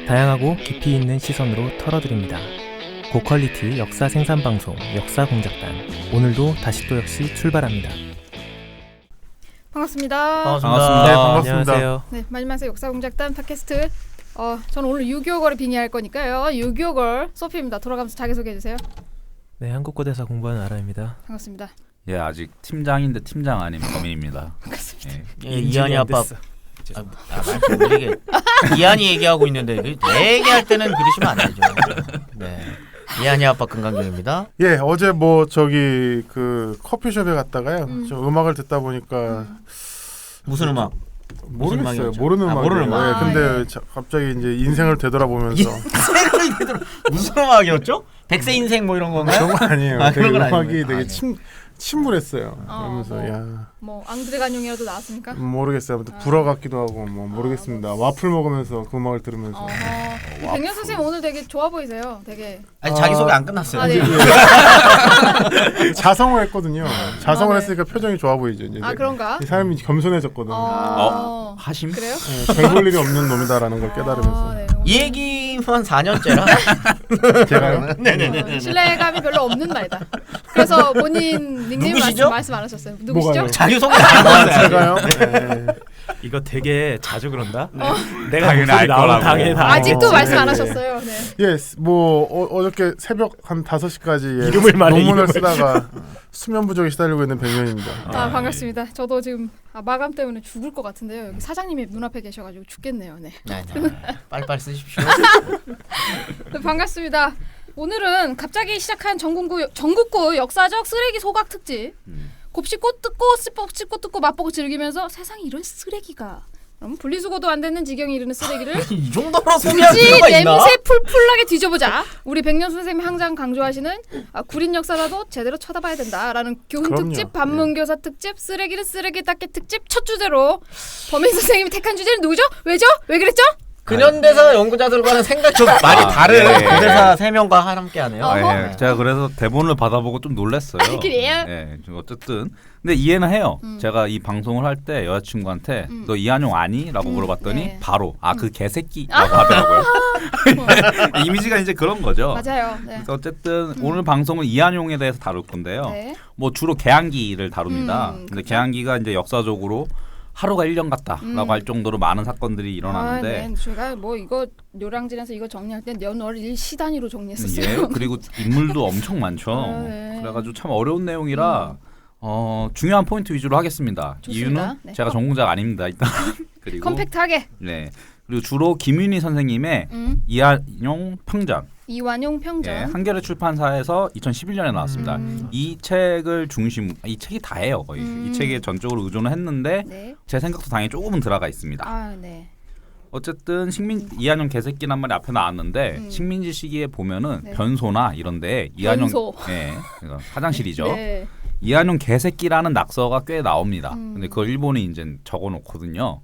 다양하고 깊이 있는 시선으로 털어드립니다. 고퀄리티 역사 생산방송 역사공작단, 오늘도 다시 또 역시 출발합니다. 반갑습니다. 반갑습니다. 네, 반갑습니다. 안녕하세요. 네, 마지막에 역사공작단 팟캐스트. 저는 오늘 유교걸을 빙의할 거니까요. 유교걸 소피입니다. 돌아가면서 자기소개해 주세요. 네, 한국고대사 공부하는 아라입니다. 반갑습니다. 예, 아직 팀장인데 팀장 아닌 범인입니다. 반갑습니다. 예. 예, 이한이 아빠. 이게 이한이 얘기하고 있는데 내 얘기할 때는 그러시면 안 되죠. 네, 이한이 아빠 금강경입니다. 예, 어제 뭐 저기 그 커피숍에 갔다가요. 좀 음악을 듣다 보니까 무슨 음악? 모르겠어요. 음악이었죠? 모르는 음악이에요. 모르는 음악. 예, 근데 예. 갑자기 이제 인생을 되돌아보면서 무슨 음악이었죠? 백세 인생 뭐 이런 건가요? 그런 거 아니에요. 아, 되게 그런 건 음악이 아니고요. 되게 아, 네. 침울했어요. 그러면서 뭐. 야 뭐 앙드레 간용이라도 나왔습니까? 모르겠어요. 아무튼 불어 같기도 하고 뭐 모르겠습니다. 와플 먹으면서 그 음악을 들으면서 백년 선생님 오늘 되게 좋아 보이세요. 되게. 아니 자기 소개 안 끝났어요. 아, 네. 자성을 했거든요. 자성을 네. 했으니까 표정이 좋아 보이죠. 이제 그런가? 이 사람이 겸손해졌거든요. 하심? 그래요? 별볼 일이 없는 놈이다라는 걸 깨달으면서 네. 이 얘기만 4년째라. 제가요? 네네네. 신뢰감이 별로 없는 말이다. 그래서 본인 닉네임 누구시죠? 말씀 안 하셨어요. 누구시죠? 뭐가요? 자기 소개 안 했어요. 제가요? 네. 이거 되게 자주 그런다? 내가 당연히 알 거라고. 아직도 말씀 안 하셨어요. 네. 예, 뭐 어저께 새벽 한 5시까지 이름을 말해, 논문을 이름을. 쓰다가 수면 부족에 시달리고 있는 백년입니다. 반갑습니다. 저도 지금 마감 때문에 죽을 것 같은데요. 여기 사장님이 눈앞에 계셔가지고 죽겠네요. 네. 네, 빨리빨리 쓰십시오. 네, 반갑습니다. 오늘은 갑자기 시작한 전국구 역사적 쓰레기 소각 특집. 곱씹 꽃 뜯고 맛보고 즐기면서 세상에 이런 쓰레기가. 그럼 분리수거도 안 되는 지경에 이르는 쓰레기를 이 정도로 소개할 굳이 필요가 있나? 냄새 풀풀나게 뒤져보자. 우리 백년 선생님이 항상 강조하시는 구린 역사라도 제대로 쳐다봐야 된다라는 교훈 그럼요. 특집, 반문교사 특집, 쓰레기는 쓰레기 닦기 특집 첫 주제로 범인 선생님이 택한 주제는 누구죠? 왜죠? 왜 그랬죠? 근현대사 연구자들과는 생각이 좀 많이 다른 예. 고대사 3명과 함께하네요. 어허. 예, 제가 그래서 대본을 받아보고 좀 놀랐어요. 그래요? 예, 어쨌든 근데 이해는 해요. 제가 이 방송을 할 때 여자친구한테 너 이한용 아니? 라고 물어봤더니 네. 바로 그 개새끼라고 하더라고요. 이미지가 이제 그런 거죠. 맞아요. 네. 그래서 어쨌든 오늘 방송은 이한용에 대해서 다룰 건데요. 네. 뭐 주로 개항기를 다룹니다. 근데 그렇죠. 개항기가 이제 역사적으로 하루가 1년 같다라고 할 정도로 많은 사건들이 일어나는데 네. 제가 뭐 이거 요량진에서 이거 정리할 때 연월 일시 단위로 정리했었어요. 예, 그리고 인물도 엄청 많죠. 네. 그래가지고 참 어려운 내용이라 중요한 포인트 위주로 하겠습니다. 좋습니다. 이유는 네. 제가 전공자가 아닙니다. 일단 그리고 컴팩트하게. 네, 그리고 주로 김윤희 선생님의 이한용 평전, 이완용 평전. 예, 한겨레 출판사에서 2011년에 나왔습니다. 이 책을 이 책이 다예요 거의. 이 책에 전적으로 의존을 했는데 네. 제 생각도 당연히 조금은 들어가 있습니다. 네. 어쨌든 이한용 개새끼란 말이 앞에 나왔는데 식민지 시기에 보면은 네. 변소나 이런데 이한용 변소. 예, 그러니까 화장실이죠. 네. 이한용 개새끼라는 낙서가 꽤 나옵니다. 근데 그걸 일본이 이제 적어놓거든요.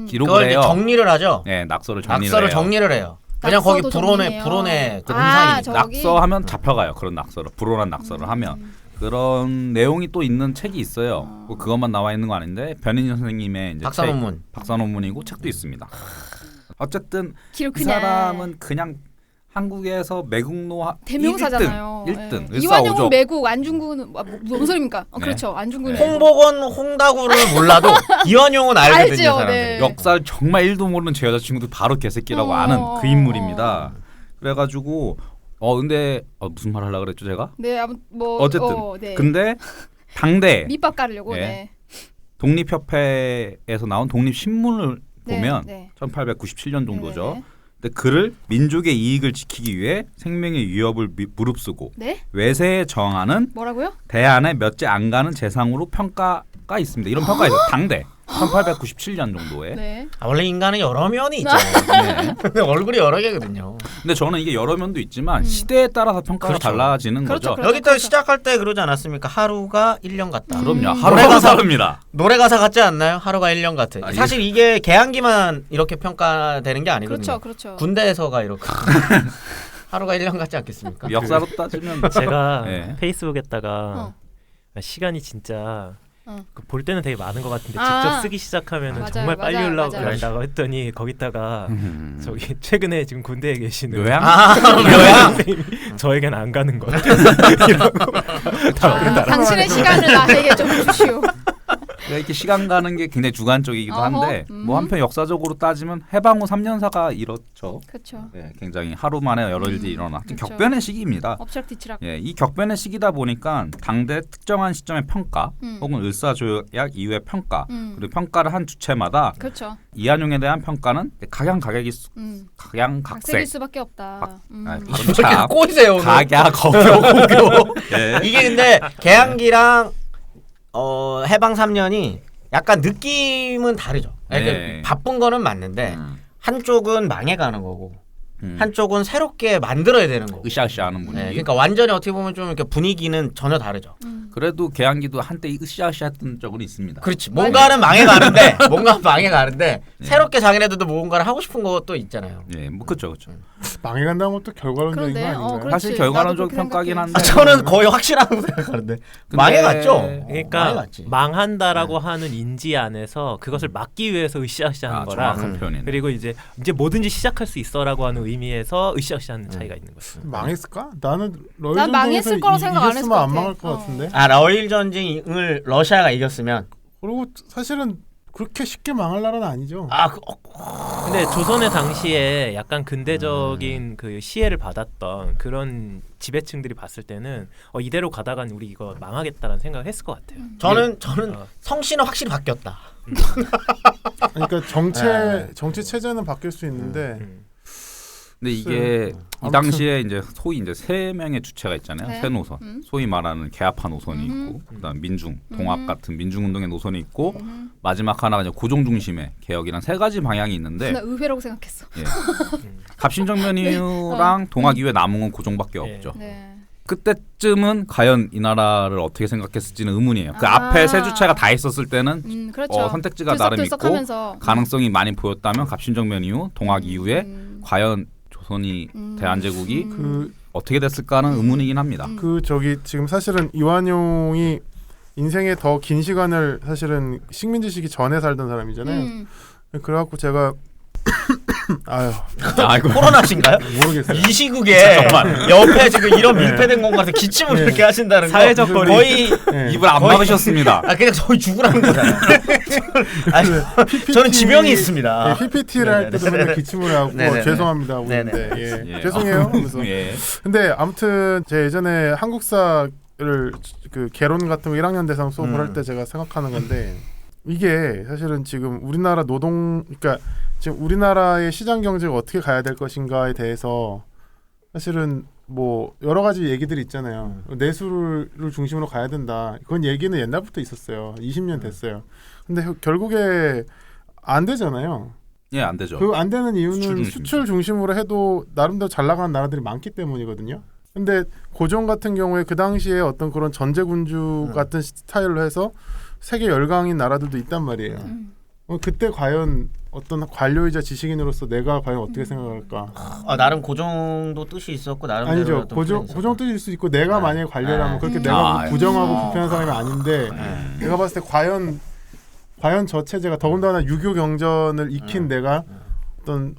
기록을 그걸 이제 해요. 정리를 하죠. 네, 낙서를 정리를 낙서를 해요. 정리를 해요. 그냥 거기 낙서도 불온의 정리해요. 그 아, 음산이니까. 저기? 낙서하면 잡혀가요. 그런 낙서를 불온한 낙서를 하면 그런 내용이 또 있는 책이 있어요. 뭐 그것만 나와 있는 거 아닌데 변인희 선생님의 이제 박사 논문. 박사 논문이고 책도 있습니다. 어쨌든 기록 이 그냥 사람은 그냥 한국에서 매국노 대명사잖아요. 1등. 네. 이완용은 매국, 안중근은 뭔 소리입니까? 네. 그렇죠. 안중근은 홍복원, 홍다구를 몰라도 이완용은 알거든요. 알죠, 사람들. 네. 역사를 정말 1도 모르는 제 여자친구도 바로 개새끼라고 아는 그 인물입니다. 그래가지고 근데 무슨 말 하려고 그랬죠 제가? 네, 아무튼 뭐 어쨌든 네. 근데 당대 밑밥 깔으려고. 네. 네. 독립협회에서 나온 독립신문을 네, 보면 네. 1897년 정도죠. 네. 근데 그를 민족의 이익을 지키기 위해 생명의 위협을 무릅쓰고 네? 외세에 저항하는 뭐라고요? 대안에 몇째 안 가는 재상으로 평가가 있습니다. 이런 평가 있어요. 당대 1897년 정도에. 네. 원래 인간은 여러 면이 있죠. 네. 근데 얼굴이 여러 개거든요. 근데 저는 이게 여러 면도 있지만 시대에 따라서 평가가 그렇죠. 달라지는 그렇죠, 거죠. 그렇죠. 여기 또 시작할 때 그러지 않았습니까? 하루가 1년 같다. 그럼요. 노래 하루가 가사- 다릅니다. 노래 가사 같지 않나요? 하루가 1년 같은. 아, 사실 이게 개항기만 이렇게 평가되는 게 아니거든요. 그렇죠. 그렇죠. 군대에서가 이렇게 하루가 1년 같지 않겠습니까? 역사로 따지면 제가 네. 페이스북에다가 어. 시간이 진짜 볼 때는 되게 많은 것 같은데 아. 직접 쓰기 시작하면 맞아요, 정말 빨리 맞아요, 올라간다고 했더니 거기다가 저기 최근에 지금 군대에 계시는 요양? 요양. 선생님이 저에겐 안 가는 것 같아요. 당신의 시간을 나에게 좀 주시오. 이렇게 시간 가는 게 굉장히 주관적이기도 어허, 한데 뭐 한편 역사적으로 따지면 해방 후 3년사가 이렇죠. 그렇죠. 네, 굉장히 하루 만에 여러 일들이 일어나 그쵸. 격변의 시기입니다. 엎치락뒤치락. 예, 이 격변의 시기다 보니까 당대 특정한 시점의 평가 혹은 을사조약 이후의 평가 그리고 평가를 한 주체마다 그렇죠. 이한용에 대한 평가는 각양각색일 각색일 각양각색. 수밖에 없다. 자, 꼬이세요. 오늘. 각야 거교. 예. 이게 근데 개항기랑 해방 3년이 약간 느낌은 다르죠. 그러니까 네. 바쁜 거는 맞는데 한쪽은 망해가는 거고 한쪽은 새롭게 만들어야 되는 거고. 으쌰으쌰하는 분위기. 네, 그러니까 완전히 어떻게 보면 좀 이렇게 분위기는 전혀 다르죠. 그래도 개항기도 한때 으쌰으쌰했던 적은 있습니다. 그렇지. 뭔가는 망해가는데 새롭게 자기네들도 뭔가를 하고 싶은 것도 있잖아요. 예, 뭐 그렇죠, 그렇죠. 망해간다는 것도 결과론적인 거 그런데, 아닌가요? 그렇지. 사실 나도 결과론적 그렇게 평가긴 생각해. 한데. 저는 거의 확실하다고 생각하는데 망해갔죠. 그러니까 망해갔지. 망한다라고 하는 인지 안에서 그것을 막기 위해서 으쌰으쌰하는 거라 정확한 표현이네. 그리고 이제 뭐든지 시작할 수 있어라고 하는 의미에서 으쌰으쌰하는 차이가 있는 거죠. 망했을까? 나는 러일 난 망했을 전쟁에서 거라고 생각 안 했을 이겼으면 것 안 같아. 망할 것 같은데. 러일 전쟁을 러시아가 이겼으면 그리고 사실은 그렇게 쉽게 망할 나라는 아니죠. 근데 조선의 당시에 약간 근대적인 그 시혜를 받았던 그런 지배층들이 봤을 때는 이대로 가다간 우리 이거 망하겠다라는 생각을 했을 것 같아요. 저는 성씨는 확실히 바뀌었다. 그러니까 정치 체제는 바뀔 수 있는데 근데 이게 이 아무튼. 당시에 이제 소위 이제 세 명의 주체가 있잖아요. 네. 세 노선. 소위 말하는 개화파 노선이 있고, 그다음 민중, 동학 같은 민중 운동의 노선이 있고, 마지막 하나가 이제 고종 중심의 개혁이란 세 가지 방향이 있는데, 나 의회라고 생각했어. 예. 갑신정변 이후랑 동학 이후에 남은 건 고종밖에 네. 없죠. 네. 그때쯤은 과연 이 나라를 어떻게 생각했을지는 의문이에요. 그 아. 앞에 세 주체가 다 있었을 때는 그렇죠. 선택지가 나름 있고 들썩들썩하면서. 가능성이 많이 보였다면 갑신정변 이후 동학 이후에 과연 조선이 대한제국이 어떻게 됐을까는 의문이긴 합니다. 지금 사실은 이완용이 인생의 더 긴 시간을 사실은 식민지 시기 전에 살던 사람이잖아요. 그래갖고 제가 아이고. 코로나신가요? 모르겠어요. 이 시국에 옆에 지금 이런 밀폐된 공간에서 기침을 그렇게 하신다는 거 사회적 거리. 거의 네. 입을 안 막으셨습니다. 그냥 저희 죽으라는 거잖아요. 저는 지병이 있습니다. PPT를 할 때도 맨날 기침을 하고 네네네. 죄송합니다 하고 네네. 있는데 예. 죄송해요 하면서 예. 근데 아무튼 제 예전에 한국사를 그 개론 같은 거 1학년 대상 수업을 할 때 제가 생각하는 건데 이게 사실은 지금 우리나라 그러니까 지금 우리나라의 시장 경제가 어떻게 가야 될 것인가에 대해서 사실은 뭐 여러 가지 얘기들이 있잖아요. 내수를 중심으로 가야 된다. 그건 얘기는 옛날부터 있었어요. 20년 됐어요. 근데 결국에 안 되잖아요. 예, 안 되죠. 그 안 되는 이유는 수출 수출 중심으로 해도 나름대로 잘 나가는 나라들이 많기 때문이거든요. 근데 고종 같은 경우에 그 당시에 어떤 그런 전제군주 같은 스타일로 해서 세계 열강인 나라들도 있단 말이에요. 그때 과연 어떤 관료이자 지식인으로서 내가 과연 어떻게 생각할까? 나름 고종도 뜻이 있었고 나름대로 아니죠. 어떤 고종 플랜이 있었다. 뜻일 수 있고 내가 만약에 관료라면 그렇게 아, 내가 예. 부정하고 불편한 사람이 아닌데 내가 봤을 때 과연 저 체제가 더군다나 유교 경전을 익힌 내가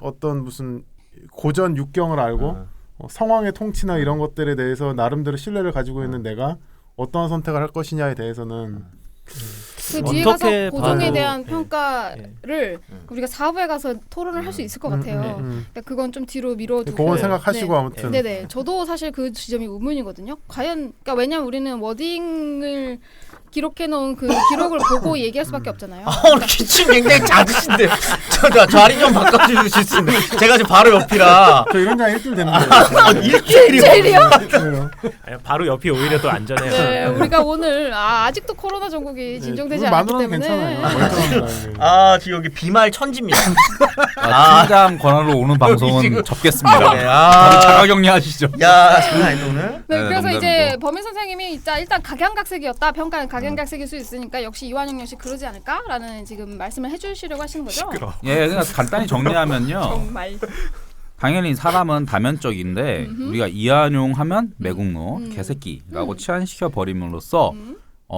어떤 무슨 고전 육경을 알고 성왕의 통치나 이런 것들에 대해서 나름대로 신뢰를 가지고 있는 내가 어떠한 선택을 할 것이냐에 대해서는 그 뒤에 가서 어떻게 고종에 봐도, 대한 예. 평가를 우리가 사부에 가서 토론을 할 수 있을 것 같아요. 그러니까 그건 좀 뒤로 미뤄두고. 그건 생각하시고 네. 아무튼 네네. 저도 사실 그 지점이 의문이거든요. 과연 그러니까 왜냐면 우리는 워딩을 기록해 놓은 그 기록을 보고 얘기할 수밖에 없잖아요. 오늘 기침 굉장히 잦으신데 저 자리 좀 바꿔주실 수 있나요? 제가 지금 바로 옆이라 저 이런 장 일주일 됐는데 일주일이요? 바로 옆이 오히려 더 안전해요. 네, 우리가 오늘 아직도 코로나 전국이 진정되지 않았기 만으로는 때문에 괜찮아요. 멀쩡합니다. 지금 여기 비말 천지입니다. 팀장 권한으로 오는 방송은 지금- 접겠습니다. 네, 다들 자가격리하시죠. 야 장난 아니다 오늘. 네, 네, 그래서 농담이고. 이제 범인 선생님이 일단 각양각색이었다. 평가는 각양각색일 수 있으니까 역시 이완용 역시 그러지 않을까라는 지금 말씀을 해주시려고 하시는 거죠. 예, 그냥 간단히 정리하면요. 정말. 당연히 사람은 다면적인데 우리가 이한용 하면 매국노, 개새끼라고 치환시켜 버림으로써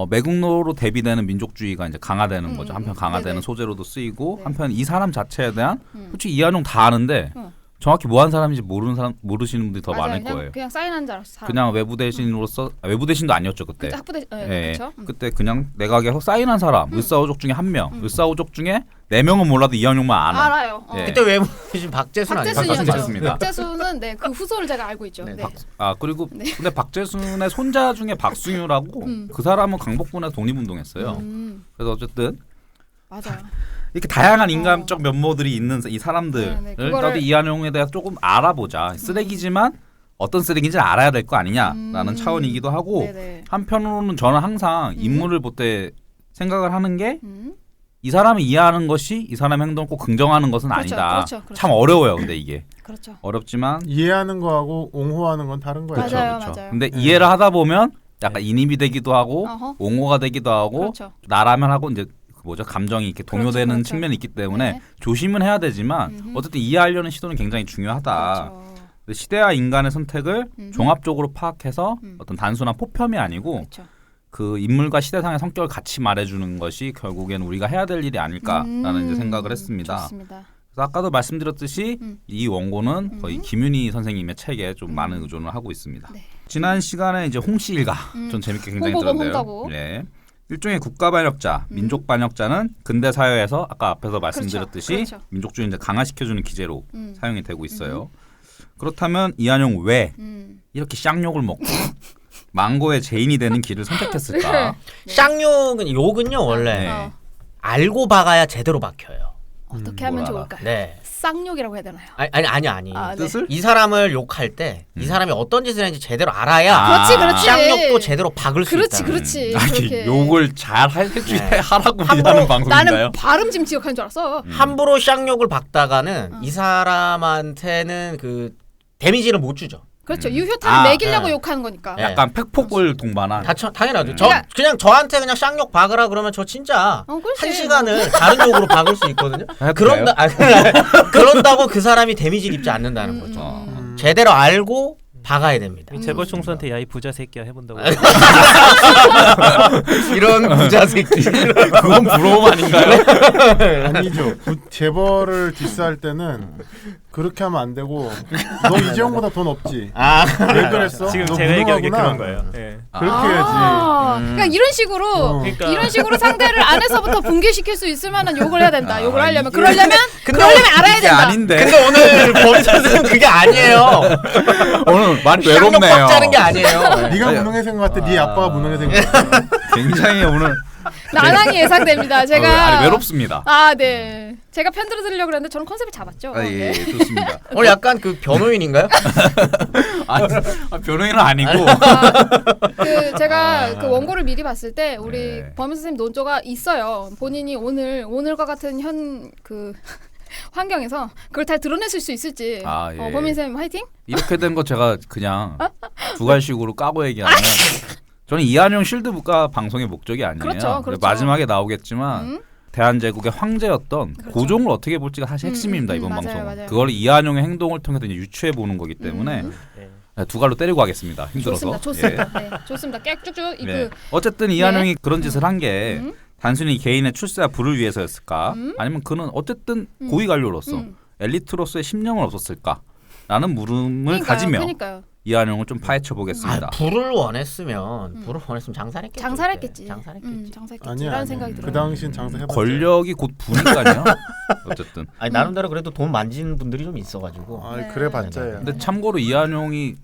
매국노로 대비되는 민족주의가 이제 강화되는 거죠. 한편 강화되는 네네. 소재로도 쓰이고 네. 한편 이 사람 자체에 대한 솔직히 이한용 다 아는데 정확히 뭐 한 사람인지 모르시는 분들이 더 맞아요. 많을 그냥, 거예요. 그냥 사인한 줄 알았어. 그냥 외부 대신으로서 외부 대신도 아니었죠 그때. 그때 학부대 예, 그렇죠. 그때 그냥 내각에서 사인한 사람 을사오족 중에 한 명, 을사오족 중에 4명은 몰라도 이한용만 아는. 알아요. 예. 그때 외부 대신 박재순 아니에요? 박재순이었죠. 맞습니다. 박재순은 네, 그 후손을 제가 알고 있죠. 네, 네. 그리고 네. 근데 박재순의 손자 중에 박승유라고 그 사람은 강복군에서 독립운동했어요. 그래서 어쨌든 맞아요. 이렇게 다양한 인간적 면모들이 있는 이 사람들을 네, 그거를- 나도 이한용에 대해서 조금 알아보자. 쓰레기지만 어떤 쓰레기인지 알아야 될 거 아니냐라는 차원이기도 하고 네네. 한편으로는 저는 항상 인물을 볼 때 생각을 하는 게 이 음. 사람을 이해하는 것이 이 사람의 행동을 꼭 긍정하는 것은 그렇죠, 아니다. 그렇죠, 그렇죠. 참 어려워요. 근데 이게 그렇죠. 어렵지만 이해하는 거하고 옹호하는 건 다른 거예요. 맞아요, 그렇죠. 맞아요. 근데 이해를 하다 보면 약간 인입이 되기도 하고 어허. 옹호가 되기도 하고 그렇죠. 나라면 하고 이제 감정이 이렇게 동요되는 그렇죠. 측면이 있기 때문에 네. 조심은 해야 되지만 어쨌든 이해하려는 시도는 굉장히 중요하다. 그렇죠. 근데 시대와 인간의 선택을 종합적으로 파악해서 음. 어떤 단순한 포편이 아니고 그렇죠. 그 인물과 시대상의 성격을 같이 말해주는 것이 결국에는 우리가 해야 될 일이 아닐까라는 이제 생각을 했습니다. 좋습니다. 그래서 아까도 말씀드렸듯이 이 원고는 거의 김윤희 선생님의 책에 좀 많은 의존을 하고 있습니다. 네. 지난 시간에 이제 홍씨 일가 전 재밌게 굉장히 홍보고 들었는데요. 홍다고. 네. 일종의 국가 반역자, 민족 반역자는 근대 사회에서 아까 앞에서 말씀드렸듯이 그렇죠. 민족주의 이제 강화시켜주는 기제로 음. 사용이 되고 있어요. 그렇다면 이한용 왜 이렇게 쌍욕을 먹고 망고의 죄인이 되는 길을 선택했을까? 쌍욕은 욕은요 원래 네. 어. 알고 박아야 제대로 박혀요. 어떻게 하면 뭘 좋을까요? 네. 쌍욕이라고 해야 되나요? 아니. 아, 네. 뜻을? 이 사람을 욕할 때 이 사람이 어떤 짓을 했는지 제대로 알아야 아. 그렇지. 쌍욕도 제대로 박을 수 그렇지, 있다. 그렇지. 아니 그렇게. 욕을 잘 해주게 네. 하라고 함부로 하는 방송인가요? 나는 발음 지금 지적하는 줄 알았어. 함부로 쌍욕을 박다가는 이 사람한테는 그 데미지를 못 주죠. 그렇죠. 유효타를 매기려고 네. 욕하는 거니까. 네. 약간 팩폭을 동반한. 당연하죠. 그러니까- 그냥 저한테 그냥 쌍욕 박으라 그러면 저 진짜 그렇지. 한 시간을 다른 욕으로 박을 수 있거든요. 해볼까요? 그런다고 그 사람이 데미지를 입지 않는다는 거죠. 제대로 알고 박아야 됩니다. 재벌 총수한테 야 이 부자 새끼야 해본다고. 이런 부자 새끼. 그건 부러움 아닌가요? 아니죠. 재벌을 디스할 때는 그렇게 하면 안 되고 너 이재용보다 돈 없지. 아, 왜 그랬어? 지금 너 제가 얘기한 게 무능하구나. 그런 거예요. 예. 그렇게 해야지. 그러니까 이런 식으로 그러니까. 이런 식으로 상대를 안에서부터 붕괴시킬 수 있을 만한 욕을 해야 된다. 욕을 하려면 이게- 그러려면 근데 알아야 이게 된다. 아닌데. 근데 오늘 범 선생은 그게 아니에요. 오늘 말이 쌍욕 외롭네요. 박자는 게 아니에요. 네가 무능해진 것 같아. 네 아빠가 무능해진 것 같아. 굉장히 오늘 난항이 예상됩니다. 제가 아니 외롭습니다. 네. 제가 편들어 드리려고 그랬는데 저는 컨셉을 잡았죠. 예, 네. 좋습니다. 오늘 약간 그 변호인인가요? 아니, 변호인은 아니고 그 제가 그 원고를 미리 봤을 때 우리 네. 범인 선생님 논조가 있어요. 본인이 오늘과 같은 현 그 환경에서 그걸 다 드러냈을 수 있을지. 아, 예. 범인 선생님 화이팅. 이렇게 된 거 제가 그냥 두갈식으로 까고 얘기하면 저는 이한용 실드북가 방송의 목적이 아니에요. 그렇죠, 그렇죠. 마지막에 나오겠지만 대한제국의 황제였던 그렇죠. 고종을 어떻게 볼지가 사실 핵심입니다. 이번 맞아요, 방송은. 맞아요. 그걸 이한용의 행동을 통해서 이제 유추해 보는 거기 때문에 네, 두 갈로 때리고 가겠습니다. 힘들어서. 좋습니다. 네, 좋습니다. 쭉쭉 예. 네. 어쨌든 이한용이 그런 짓을 한 게 단순히 개인의 출세와 부를 위해서였을까? 아니면 그는 어쨌든 고위 관료로서 엘리트로서의 심령은 없었을까? 라는 물음을 가지며 그러니까요. 이한용을 좀 파헤쳐 보겠습니다. 불을 원했으면 장사를 했겠죠. 장사했겠지. 장사했겠지. 장사했겠지. 아니야. 라는 생각이 들어요. 그 당시엔 장사해봤죠. 권력이 곧 부니까요. 어쨌든. 아니 나름대로 그래도 돈 만지는 분들이 좀 있어가지고. 아, 네. 그래 봤자야. 근데 참고로 이한용이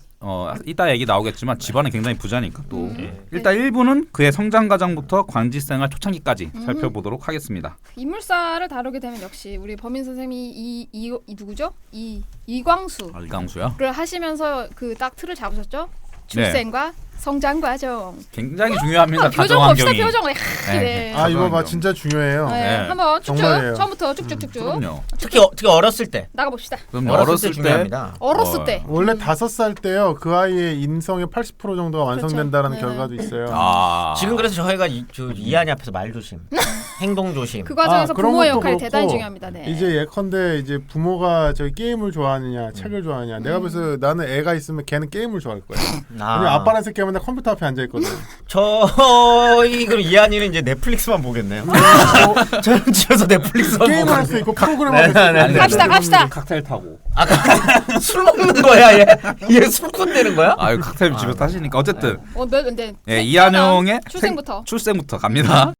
이따 얘기 나오겠지만 집안은 굉장히 부자니까 또 일단 1부는 그의 성장 과정부터 관직생활 초창기까지 살펴보도록 하겠습니다. 인물사를 다루게 되면 역시 우리 범인 선생님이 이 누구죠? 이광수를 이강수요. 하시면서 그 딱 틀을 잡으셨죠? 출생과 성장 과정. 굉장히 중요합니다. 표정 가정 봅시다. 환경이. 표정. 네. 네. 아 이거 봐 환경. 진짜 중요해요. 네. 네. 한번 쭉쭉 정말이에요. 처음부터 쭉쭉쭉쭉 그럼요. 특히 어렸을 때. 나가 봅시다. 그럼 어렸을 어렸을 때 때 중요합니다. 어렸을 때. 원래 5살 때요 그 아이의 인성의 80% 정도가 완성된다라는 그렇죠. 네. 결과도 있어요. 아. 지금 그래서 저희가 이한이 앞에서 말 조심 행동 조심. 그 과정에서 그런 부모의 것도 역할이 그렇고 대단히 중요합니다. 네. 이제 예컨대 이제 부모가 저기 게임을 좋아하느냐 책을 좋아하느냐 내가 그래서 나는 애가 있으면 걔는 게임을 좋아할 거야. 왜냐면 아빠랑 새끼 맨날 컴퓨터 앞에 앉아 있거든. 저희 그럼 이한이는 이제 넷플릭스만 보겠네요. 저는 집에서 넷플릭스만 게임을 할 보고 수 있고 프로그램 할 수 있고. 네. 갑시다. 칵테일 타고. 술 먹는 거야 얘. 얘 술꾼 되는 거야? 아유 칵테일 집에서 타시니까 어쨌든 근데 예, 이한용의 출생부터. 갑니다.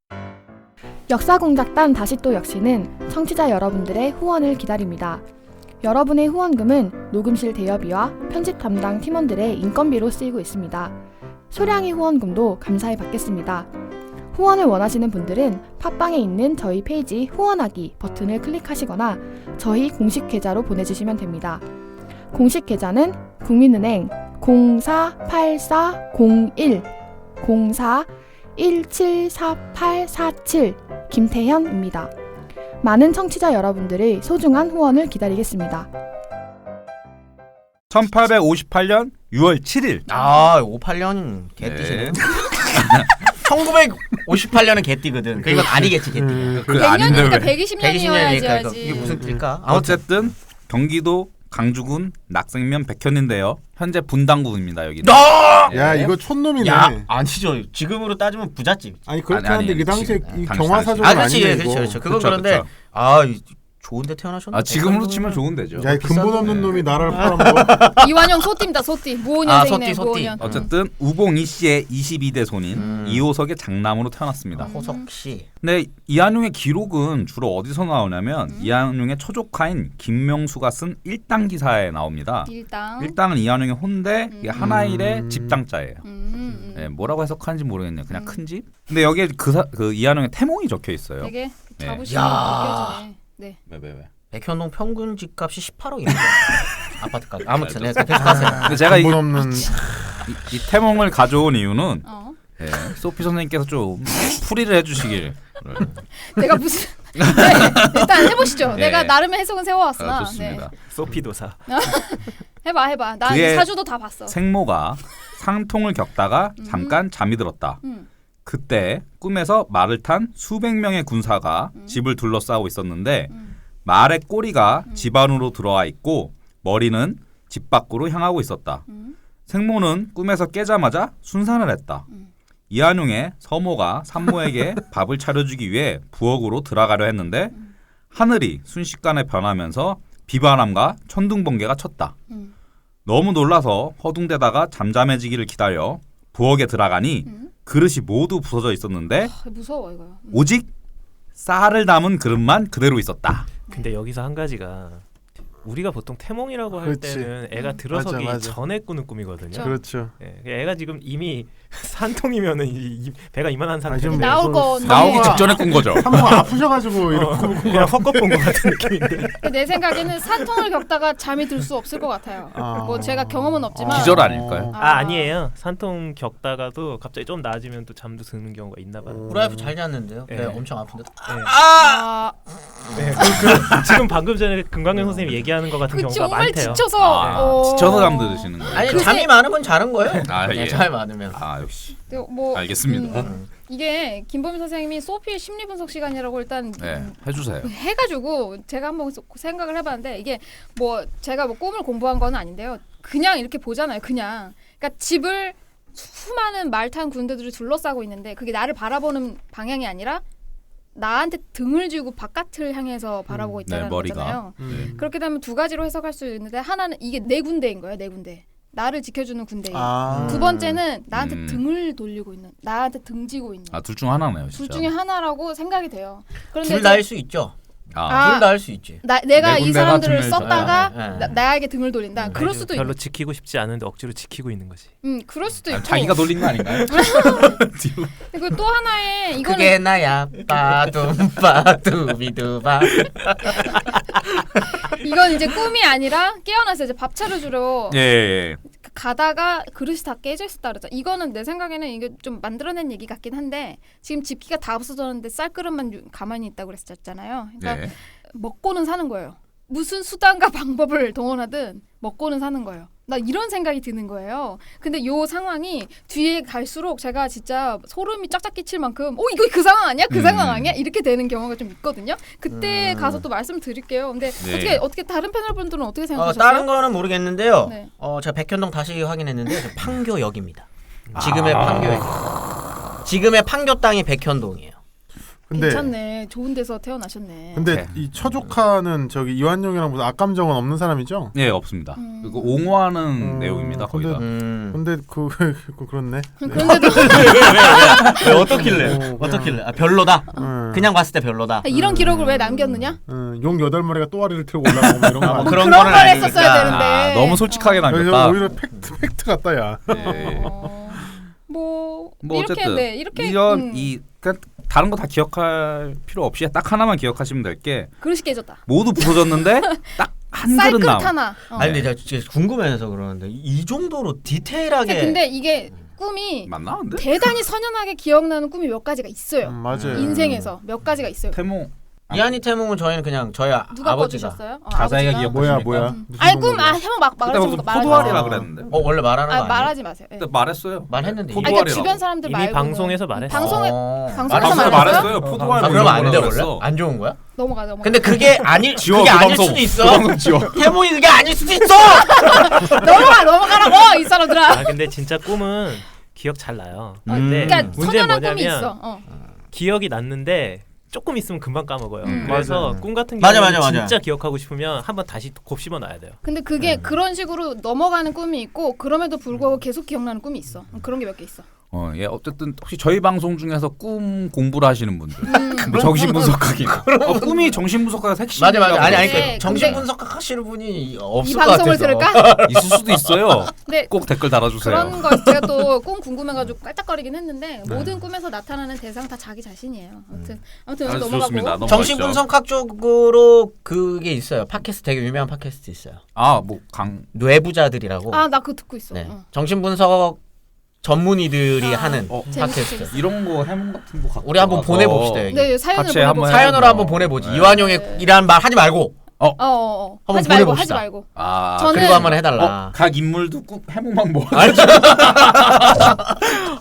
역사공작단 다시 또 역시는 청취자 여러분들의 후원을 기다립니다. 여러분의 후원금은 녹음실 대여비와 편집 담당 팀원들의 인건비로 쓰이고 있습니다. 소량의 후원금도 감사히 받겠습니다. 후원을 원하시는 분들은 팟빵에 있는 저희 페이지 후원하기 버튼을 클릭하시거나 저희 공식 계좌로 보내주시면 됩니다. 공식 계좌는 국민은행 048401 04174847 김태현입니다. 많은 청취자 여러분들의 소중한 후원을 기다리겠습니다. 1858년 6월 7일. 58년 개띠시네. 1958년은 개띠거든. 그건 아니겠지 개띠. 그 100년이니까 왜? 120년이어야지. 이게 무슨 띠일까? 어쨌든 경기도 강주군 낙생면 백현인데요. 현재 분당군입니다 여기는. 야 이거 촌놈이네. 야 아니죠. 지금으로 따지면 부잣집. 아니 그렇게 아니, 하는데 아니, 그 당시에 지금, 이 당시, 경화사적은 당시. 그렇지, 아니네 이거. 그렇죠. 그건 그쵸, 그런데 그쵸. 좋은데 태어나셨네. 지금으로 치면 좋은 데죠. 야, 이 근본 없는 네. 놈이 나라를 팔아먹어. 이완용 소띠입니다. 소띠. 무오년생이네. 소띠. 무오년. 어쨌든 우봉 이 씨의 22대 손인 이호석의 장남으로 태어났습니다. 호석 씨. 근데 이한용의 기록은 주로 어디서 나오냐면 이한용의 초조카인 김명수가 쓴 일당 기사에 나옵니다. 일당. 일당은 이한용의 혼대, 이게 하나일의 집장자예요. 음. 네, 뭐라고 해석하는지 모르겠네요. 그냥 큰 집. 근데 여기에 그 이한용의 태몽이 적혀 있어요. 되게 네. 자부심이 야. 느껴지네. 네. 왜? 백현동 평균 집값이 18억입니다. 아파트 가격. 아무튼 네, 계속하세요. 근데 제가 근본 없는. 이 태몽을 가져온 이유는 네. 소피 선생님께서 좀 풀이를 해주시길. 내가 무슨 네, 일단 해보시죠. 네. 내가 나름의 해석은 세워왔으나. 좋습니다. 소피도사. 네. 해봐. 나 그의 사주도 다 봤어. 생모가 상통을 겪다가 잠깐 잠이 들었다. 그때 꿈에서 말을 탄 수백 명의 군사가 집을 둘러싸고 있었는데 말의 꼬리가 집 안으로 들어와 있고 머리는 집 밖으로 향하고 있었다. 생모는 꿈에서 깨자마자 순산을 했다. 이한용의 서모가 산모에게 밥을 차려주기 위해 부엌으로 들어가려 했는데 하늘이 순식간에 변하면서 비바람과 천둥번개가 쳤다. 너무 놀라서 허둥대다가 잠잠해지기를 기다려 부엌에 들어가니 그릇이 모두 부서져 있었는데 무서워 이거. 오직 쌀을 담은 그릇만 그대로 있었다. 근데 여기서 한 가지가 우리가 보통 태몽이라고 할 그렇지. 때는 애가 들어서기 맞아. 전에 꾸는 꿈이거든요. 그렇죠. 예, 애가 지금 이미 산통이면은 배가 이만한 상태인데 좀 나올 거 나오기 산모가- 직전에 꾼 거죠. 산모가 아프셔가지고 이렇게 그냥 헛것 본것 같은 느낌인데. 내 생각에는 산통을 겪다가 잠이 들 수 없을 것 같아요. 뭐 제가 경험은 없지만 기절 아닐까요? 아니에요. 산통 겪다가도 갑자기 좀 나아지면 또 잠도 드는 경우가 있나 봐요. 우리 와이프 잘 잤는데요. 네. 네, 엄청 아픈데. 네, 지금 방금 전에 금강경 선생님이 얘기하는 것 같은 그치 경우가 정말 많대요. 지쳐서 지쳐서 잠드시는 거예요. 아니 글쎄- 잠이 많으면 자는 거예요. 아, 네, 예. 잠이 많으면. 아 역시 뭐 알겠습니다. 이게 김범희 선생님이 소피 심리 분석 시간이라고 일단 네, 해주세요. 해가지고 제가 한번 생각을 해봤는데 이게 뭐 제가 뭐 꿈을 공부한 건 아닌데요. 그냥 이렇게 보잖아요. 그냥 그러니까 집을 수많은 말탄 군대들이 둘러싸고 있는데 그게 나를 바라보는 방향이 아니라 나한테 등을 쥐고 바깥을 향해서 바라보고 있다는 머리가. 거잖아요. 네. 그렇게 되면 두 가지로 해석할 수 있는데 하나는 이게 내 군대인 거예요. 내 군대. 나를 지켜주는 군대예요. 두 번째는 나한테 등을 돌리고 있는, 나한테 등지고 있는. 아 둘 중 하나네요, 진짜. 둘 중에 하나라고 생각이 돼요. 그런데 둘 이제 다 할 수 있죠. 아. 둘 다 할 수 있지. 내가 내 이 군대가 사람들을 등을 썼다가 네, 네. 나에게 등을 돌린다. 그럴 수도 별로 있고. 지키고 싶지 않은데 억지로 지키고 있는 거지. 그럴 수도 있고. 자기가 돌린 거 아닌가요? 그리고 또 하나의 이거는 그게 나야 빠둠빠두비두바. 이건 이제 꿈이 아니라 깨어나서 이제 밥 차려주러 예. 가다가 그릇이 다 깨져 있었다 그러죠. 이거는 내 생각에는 이게 좀 만들어낸 얘기 같긴 한데 지금 집기가 다 없어졌는데 쌀그릇만 가만히 있다고 그랬었잖아요. 그러니까 예. 먹고는 사는 거예요. 무슨 수단과 방법을 동원하든 먹고는 사는 거예요. 나 이런 생각이 드는 거예요. 근데 요 상황이 뒤에 갈수록 제가 진짜 소름이 쫙쫙 끼칠 만큼 이거 그 상황 아니야? 그 상황 아니야? 이렇게 되는 경우가 좀 있거든요. 그때 가서 또 말씀드릴게요. 근데 네. 어떻게 다른 패널분들은 어떻게 생각하셨어요? 다른 거는 모르겠는데요. 네. 제가 백현동 다시 확인했는데 판교역입니다. 지금의 판교역. 지금의 판교 땅이 백현동이에요. 근데 괜찮네. 좋은 데서 태어나셨네. 근데 네. 이 처조카는 저기 이완용이랑 무슨 악감정은 없는 사람이죠? 예, 없습니다. 그리고 옹호하는 내용입니다. 거의 다. 근데 그렇네. 그런데도 왜 어떻길래? 어떻길래? 별로다. 그냥 봤을 때 별로다. 이런 기록을 왜 남겼느냐? 용 8마리가 또아리를 틀고 올라가고 뭐 이런 거. 뭐 그런 그런 거는 걸 아니니까. 했었어야 되는데. 너무 솔직하게 남겼다. 오히려 팩트 같다 야. 예. 뭐 이렇게 어쨌든 네, 이렇게 이런 그러니까 다른 거 다 기억할 필요 없이 딱 하나만 기억하시면 될 게 그릇이 깨졌다. 모두 부서졌는데 딱 한 그릇 쌀그릇 남. 하나. 아니 근데 제가 진짜 궁금해서 그러는데 이 정도로 디테일하게 근데 이게 꿈이 맞나 근데? 대단히 선연하게 기억나는 꿈이 몇 가지가 있어요. 맞아요. 인생에서 몇 가지가 있어요. 태몽 이한이 태몽은 저희는 그냥 저희 누가 아버지가 꺼주셨어요? 가사이가 아버지가? 기억- 뭐야? 아이 꿈 해몽 막 그때 말하지 무슨 마. 포도알이라 그랬는데. 원래 말하는 거 아니에요? 말하지 마세요. 예. 그때 말했어요. 말했는데 포도- 그러니까 포도알이라고. 주변 사람들 이미 말고 방송에서 말했어. 방송에 아, 방송에서 말했어요. 포도알. 아, 그러면 안 돼 원래? 그랬어. 안 좋은 거야? 넘어가. 근데 그게 아닐 지워, 그게 그 아닐 방송. 수도 있어. 그 방송 지워. 태몽이 그게 아닐 수도 있어. 넘어가라고 이 사람들아. 근데 진짜 꿈은 기억 잘 나요. 그러니까 문제는 선연한 꿈이 뭐냐면 있어. 기억이 났는데 조금 있으면 금방 까먹어요. 음. 그래서 맞아요. 꿈 같은 맞아, 경우는 맞아. 진짜 기억하고 싶으면 한번 다시 곱씹어 놔야 돼요. 근데 그게 그런 식으로 넘어가는 꿈이 있고 그럼에도 불구하고 계속 기억나는 꿈이 있어. 그런 게 몇 개 있어. 예, 어쨌든 혹시 저희 방송 중에서 꿈 공부를 하시는 분들, 뭐 정신 분석하기, 꿈이 정신 분석하기가 핵심. 맞아. 아니 네, 그 정신 근데- 분석 하시는 분이 이 없을 것 방송을 같아서. 들을까? 있을 수도 있어요. 근데 꼭 댓글 달아주세요. 그런 거 제가 또 꿈 궁금해가지고 깔짝거리긴 했는데 모든 꿈에서 나타나는 대상 다 자기 자신이에요. 아무튼 아주 넘어가고. 좋습니다. 넘어가시죠. 정신 분석학 쪽으로 그게 있어요. 팟캐스트 되게 유명한 팟캐스트 있어요. 뇌부자들이라고. 나 그거 듣고 있어. 네. 정신 분석 전문의들이 하는 재밌어, 팟캐스트. 재밌어. 이런 거 해몽 같은 거 갖고 우리 한번 와서 보내봅시다 여기. 네, 사연을 같이 보내보. 한번 사연으로 한번 보내보지. 네. 이완용의 이란 말 하지 말고 한번 한번 하지 말고 보내봅시다. 하지 말고. 저는 저는- 그리고 한번 해달라. 각 인물도 해몽만 뭐 알죠?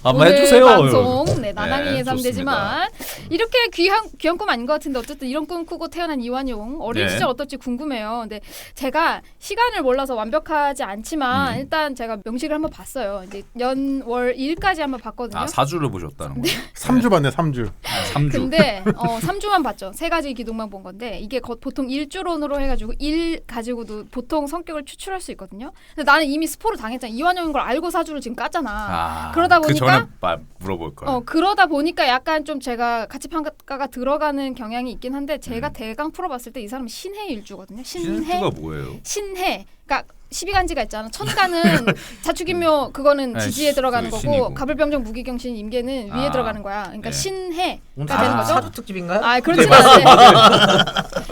한번 오늘 해주세요. 방송 나날이 네, 예상되지만 이렇게 귀한 꿈 아닌 것 같은데 어쨌든 이런 꿈 꾸고 태어난 이완용 어린 네. 시절 어떨지 궁금해요. 근데 제가 시간을 몰라서 완벽하지 않지만 일단 제가 명식을 한번 봤어요. 이제 연월 일까지 한번 봤거든요. 4주를 보셨다는 거예요. 3주 봤네 3주. 3주. 근데 3주만 봤죠. 3가지 기둥만 본 건데 이게 보통 일주론으로 해가지고 일 가지고도 보통 성격을 추출할 수 있거든요. 근데 나는 이미 스포를 당했잖아. 이완용인 걸 알고 4주를 지금 깠잖아. 그러다 그 보니까 전에 물어볼 걸. 그러다 보니까 약간 좀 제가 가치 평가가 들어가는 경향이 있긴 한데 제가 대강 풀어봤을 때 이 사람은 신해 일주거든요. 신주가 뭐예요? 신해. 그러니까 12간지가 있잖아. 천간은 자축인묘 그거는 네, 지지에 들어가는 거고 신이고. 갑을병정 무기경신 임계는 위에 들어가는 거야. 그러니까 네. 신해가 오늘 되는 거죠. 사주 특집인가요? 그렇진 않은데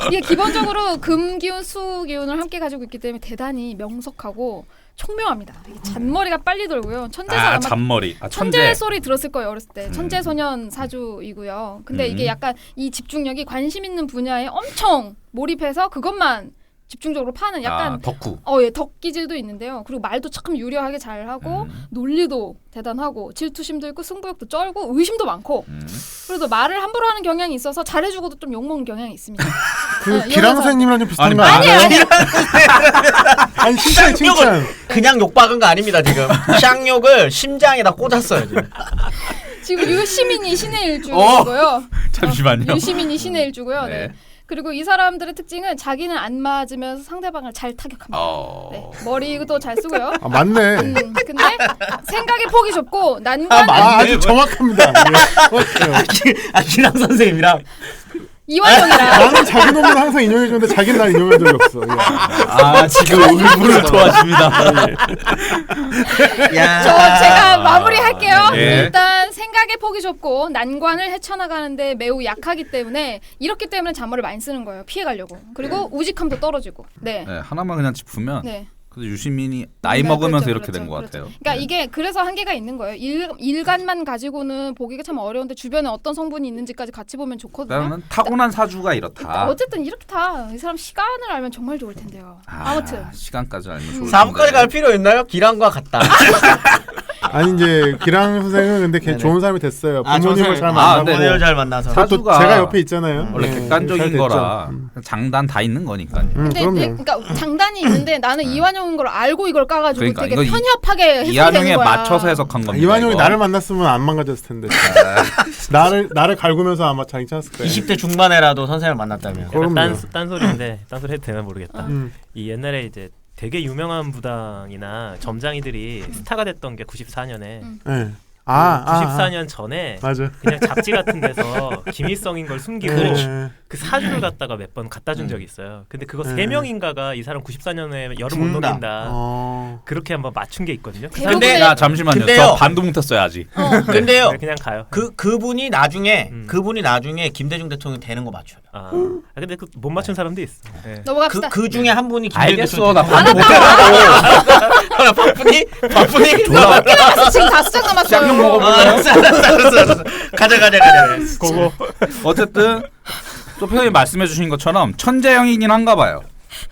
이게 기본적으로 금기운, 수기운을 함께 가지고 있기 때문에 대단히 명석하고 총명합니다. 이게 잔머리가 빨리 돌고요. 천재사 아마 잔머리. 천재 천재. 소리 들었을 거예요 어렸을 때. 천재 소년 사주이고요. 근데 이게 약간 이 집중력이 관심 있는 분야에 엄청 몰입해서 그것만 집중적으로 파는 약간 덕후. 예, 덕기질도 있는데요. 그리고 말도 참 유려하게 잘하고 논리도 대단하고 질투심도 있고 승부욕도 쩔고 의심도 많고 그래도 말을 함부로 하는 경향이 있어서 잘해주고도 좀 욕먹는 경향이 있습니다. 그 기랑 선생님이랑 좀 비슷한 아니, 거 아니에요. 아니 칭찬. 그냥 욕 박은 거 아닙니다 지금. 샹욕을 심장에다 꽂았어요 지금. 지금 유시민이 신의 일주고요. 잠시만요. 유시민이 신의 일주고요. 네. 네. 그리고 이 사람들의 특징은 자기는 안 맞으면서 상대방을 잘 타격합니다. 네. 머리도 잘 쓰고요. 맞네. 근데 생각의 폭이 좁고 난관 아주 정확합니다. 예. 기랑 선생님이랑 이완용이랑 나는 자기 놈을 항상 인용해주는데 자기는 날 인용한 적이 없어. 예. 지금 울분을 도와줍니다. 제가 마무리할게요. 예. 일단 생각의 폭이 좁고 난관을 헤쳐나가는데 매우 약하기 때문에 이렇기 때문에 잔머리를 많이 쓰는 거예요. 피해가려고. 그리고 우직함도 떨어지고. 네. 네, 하나만 그냥 짚으면 네. 그래서 유시민이 나이 네, 먹으면서 그렇죠, 이렇게 그렇죠, 된 것 그렇죠. 같아요. 그러니까 이게 그래서 한계가 있는 거예요. 일간만 가지고는 보기가 참 어려운데 주변에 어떤 성분이 있는지까지 같이 보면 좋거든요. 나는 타고난 사주가 이렇다. 어쨌든 이렇게 다 이 사람 시간을 알면 정말 좋을 텐데요. 아무튼 시간까지 알면 좋을 텐데. 4부까지 갈 필요 있나요? 기란과 같다. 아니 이제 기랑 선생은 근데 걔 네네. 좋은 사람이 됐어요. 아, 부모님을 좋은 잘 사람이- 만나고 네. 부모님을 잘 만나서. 또 사주가 제가 옆에 있잖아요. 원래 네, 잘 객관적인 됐죠. 거라 장단 다 있는 거니까요. 근데 그럼요. 그러니까 장단이 있는데 나는 이완용인 걸 알고 이걸 까가지고 그러니까 되게 이거 편협하게 해석되는 이한용에 거야. 맞춰서 해석한 겁니다. 이완용이 이거. 나를 만났으면 안 망가졌을 텐데. 나를 갈구면서 아마 잘 찾았을 거예요. 20대 중반에라도 선생을 만났다면. 그럼요. 딴소리인데 딴소리 해도 되나 모르겠다. 음. 이 옛날에 이제 되게 유명한 부당이나 점장이들이 스타가 됐던 게 94년에 네. 94년 전에 맞아. 그냥 잡지 같은 데서 김일성인 걸 숨기고 네. 그 사주를 갖다가 몇 번 갖다 준 적이 있어요. 근데 그거 네. 3명인가가 이 사람 94년에 열을 못 죽는다. 녹인다. 그렇게 한번 맞춘 게 있거든요. 그 대부분의- 근데- 야 잠시만요. 근데요. 저 반도 못했어요 아직. 근데요. 그냥 가요. 그분이 나중에 김대중 대통령이 되는 거 맞춰요. 근데 그 못 맞춘 사람도 있어. 네. 넘어갑시다. 그 중에 한 분이 김대중 알겠어. 나 대통령. 반도 못했다고. 바쁘니? 몇 개 남았어? 지금 5장 남았어요. 쌍욕 먹어볼래요? 알았어. 가자. 그거 어쨌든 소표님 말씀해주신 것처럼 천재형이긴 한가 봐요.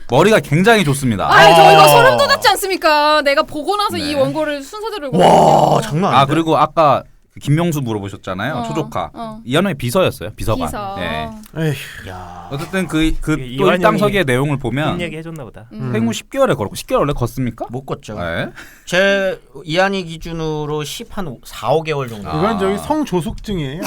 머리가 굉장히 좋습니다. 아니 저 이거 소름 돋았지 않습니까? 내가 보고 나서 이 원고를 순서대로 읽었거든요. 와 장난 아닌데. 그리고 아까 김명수 물어보셨잖아요. 어, 초조카. 어. 이한용의 비서였어요. 비서관. 비서. 네. 에휴. 야. 어쨌든 그 또 이완용이 일당서기의 내용을 그 보면 얘기 해줬나 보다. 생후 10개월에 걸었고 10개월 원래 걷습니까? 못 걷죠. 네. 제 이한이 기준으로 10한 4, 5개월 정도. 이건 저기 성조숙증이에요.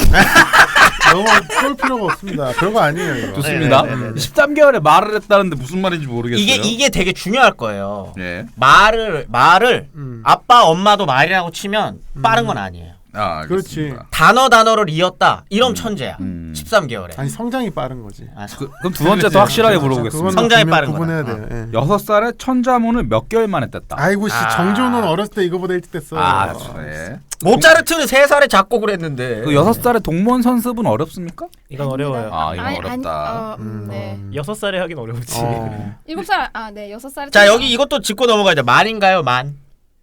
너무 볼 필요가 없습니다. 별거 아니에요. 이거. 좋습니다. 네, 네, 네, 네. 13개월에 말을 했다는데 무슨 말인지 모르겠어요. 이게 되게 중요할 거예요. 예. 말을 음. 아빠 엄마도 말이라고 치면 빠른 건 아니에요. 알겠습니다. 단어를 이었다. 이러면 천재야. 13개월에. 아니 성장이 빠른 거지. 그럼 두 번째 더 확실하게 물어보겠습니다. 성장이 빠른 구분해야 거다. 돼요. 예. 6살에 천자문을 몇 개월 만에 뗐다. 아이고 씨 정준호는 어렸을 때 이거보다 일찍 됐어. 예. 모차르트는 3살에 작곡을 했는데. 그 6살에 동문 선습은 어렵습니까? 이건 어려워요. 이건 어렵다. 네. 6살에 하긴 어려웠지. 7살 네 6살. 자 여기 이것도 짚고 넘어가자. 만인가요 만?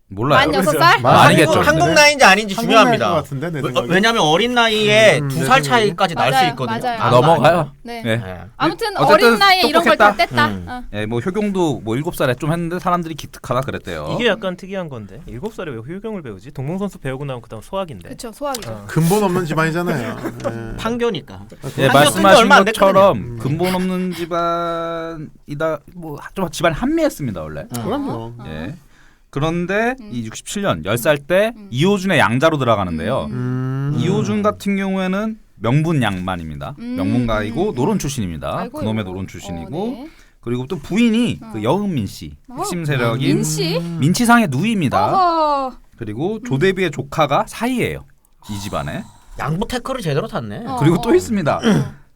몰라요. 만 6살? 아니겠죠. 한국 나이인지 아닌지 한국 나이일 것 중요합니다. 같은데, 내 생각에. 왜냐하면 어린 나이에 내 2살 생각에. 차이까지 날 수 맞아요, 있거든요. 맞아요. 아, 넘어가요. 네. 네. 네. 아무튼 어쨌든 어린 나이에 이런 걸 다 똑똑했다. 뗐다. 예, 뭐 효경도 뭐 7살에 좀 했는데 사람들이 기특하다 그랬대요. 이게 약간 특이한 건데 7살에 왜 효경을 배우지? 동문선수 배우고 나면 그다음 소학인데. 그렇죠. 소학이죠. 근본 없는 집안이잖아요. 예. 판교니까. 예, 한국 말씀하신 얼마 안 것처럼 근본 없는 집안이다. 뭐 좀 집안이 한미했습니다 원래. 그럼요. 예. 그런데 이 67년 10살 때 이호준의 양자로 들어가는데요. 이호준 같은 경우에는 명분 양반입니다. 명문가이고 노론 출신입니다. 아이고, 그놈의 아이고. 노론 출신이고 네. 그리고 또 부인이 그 여은민 씨 핵심 세력인 민씨? 민치상의 누이입니다. 어허. 그리고 조대비의 조카가 사이예요. 이 집안에. 양보 태클을 제대로 탔네. 그리고 또 있습니다.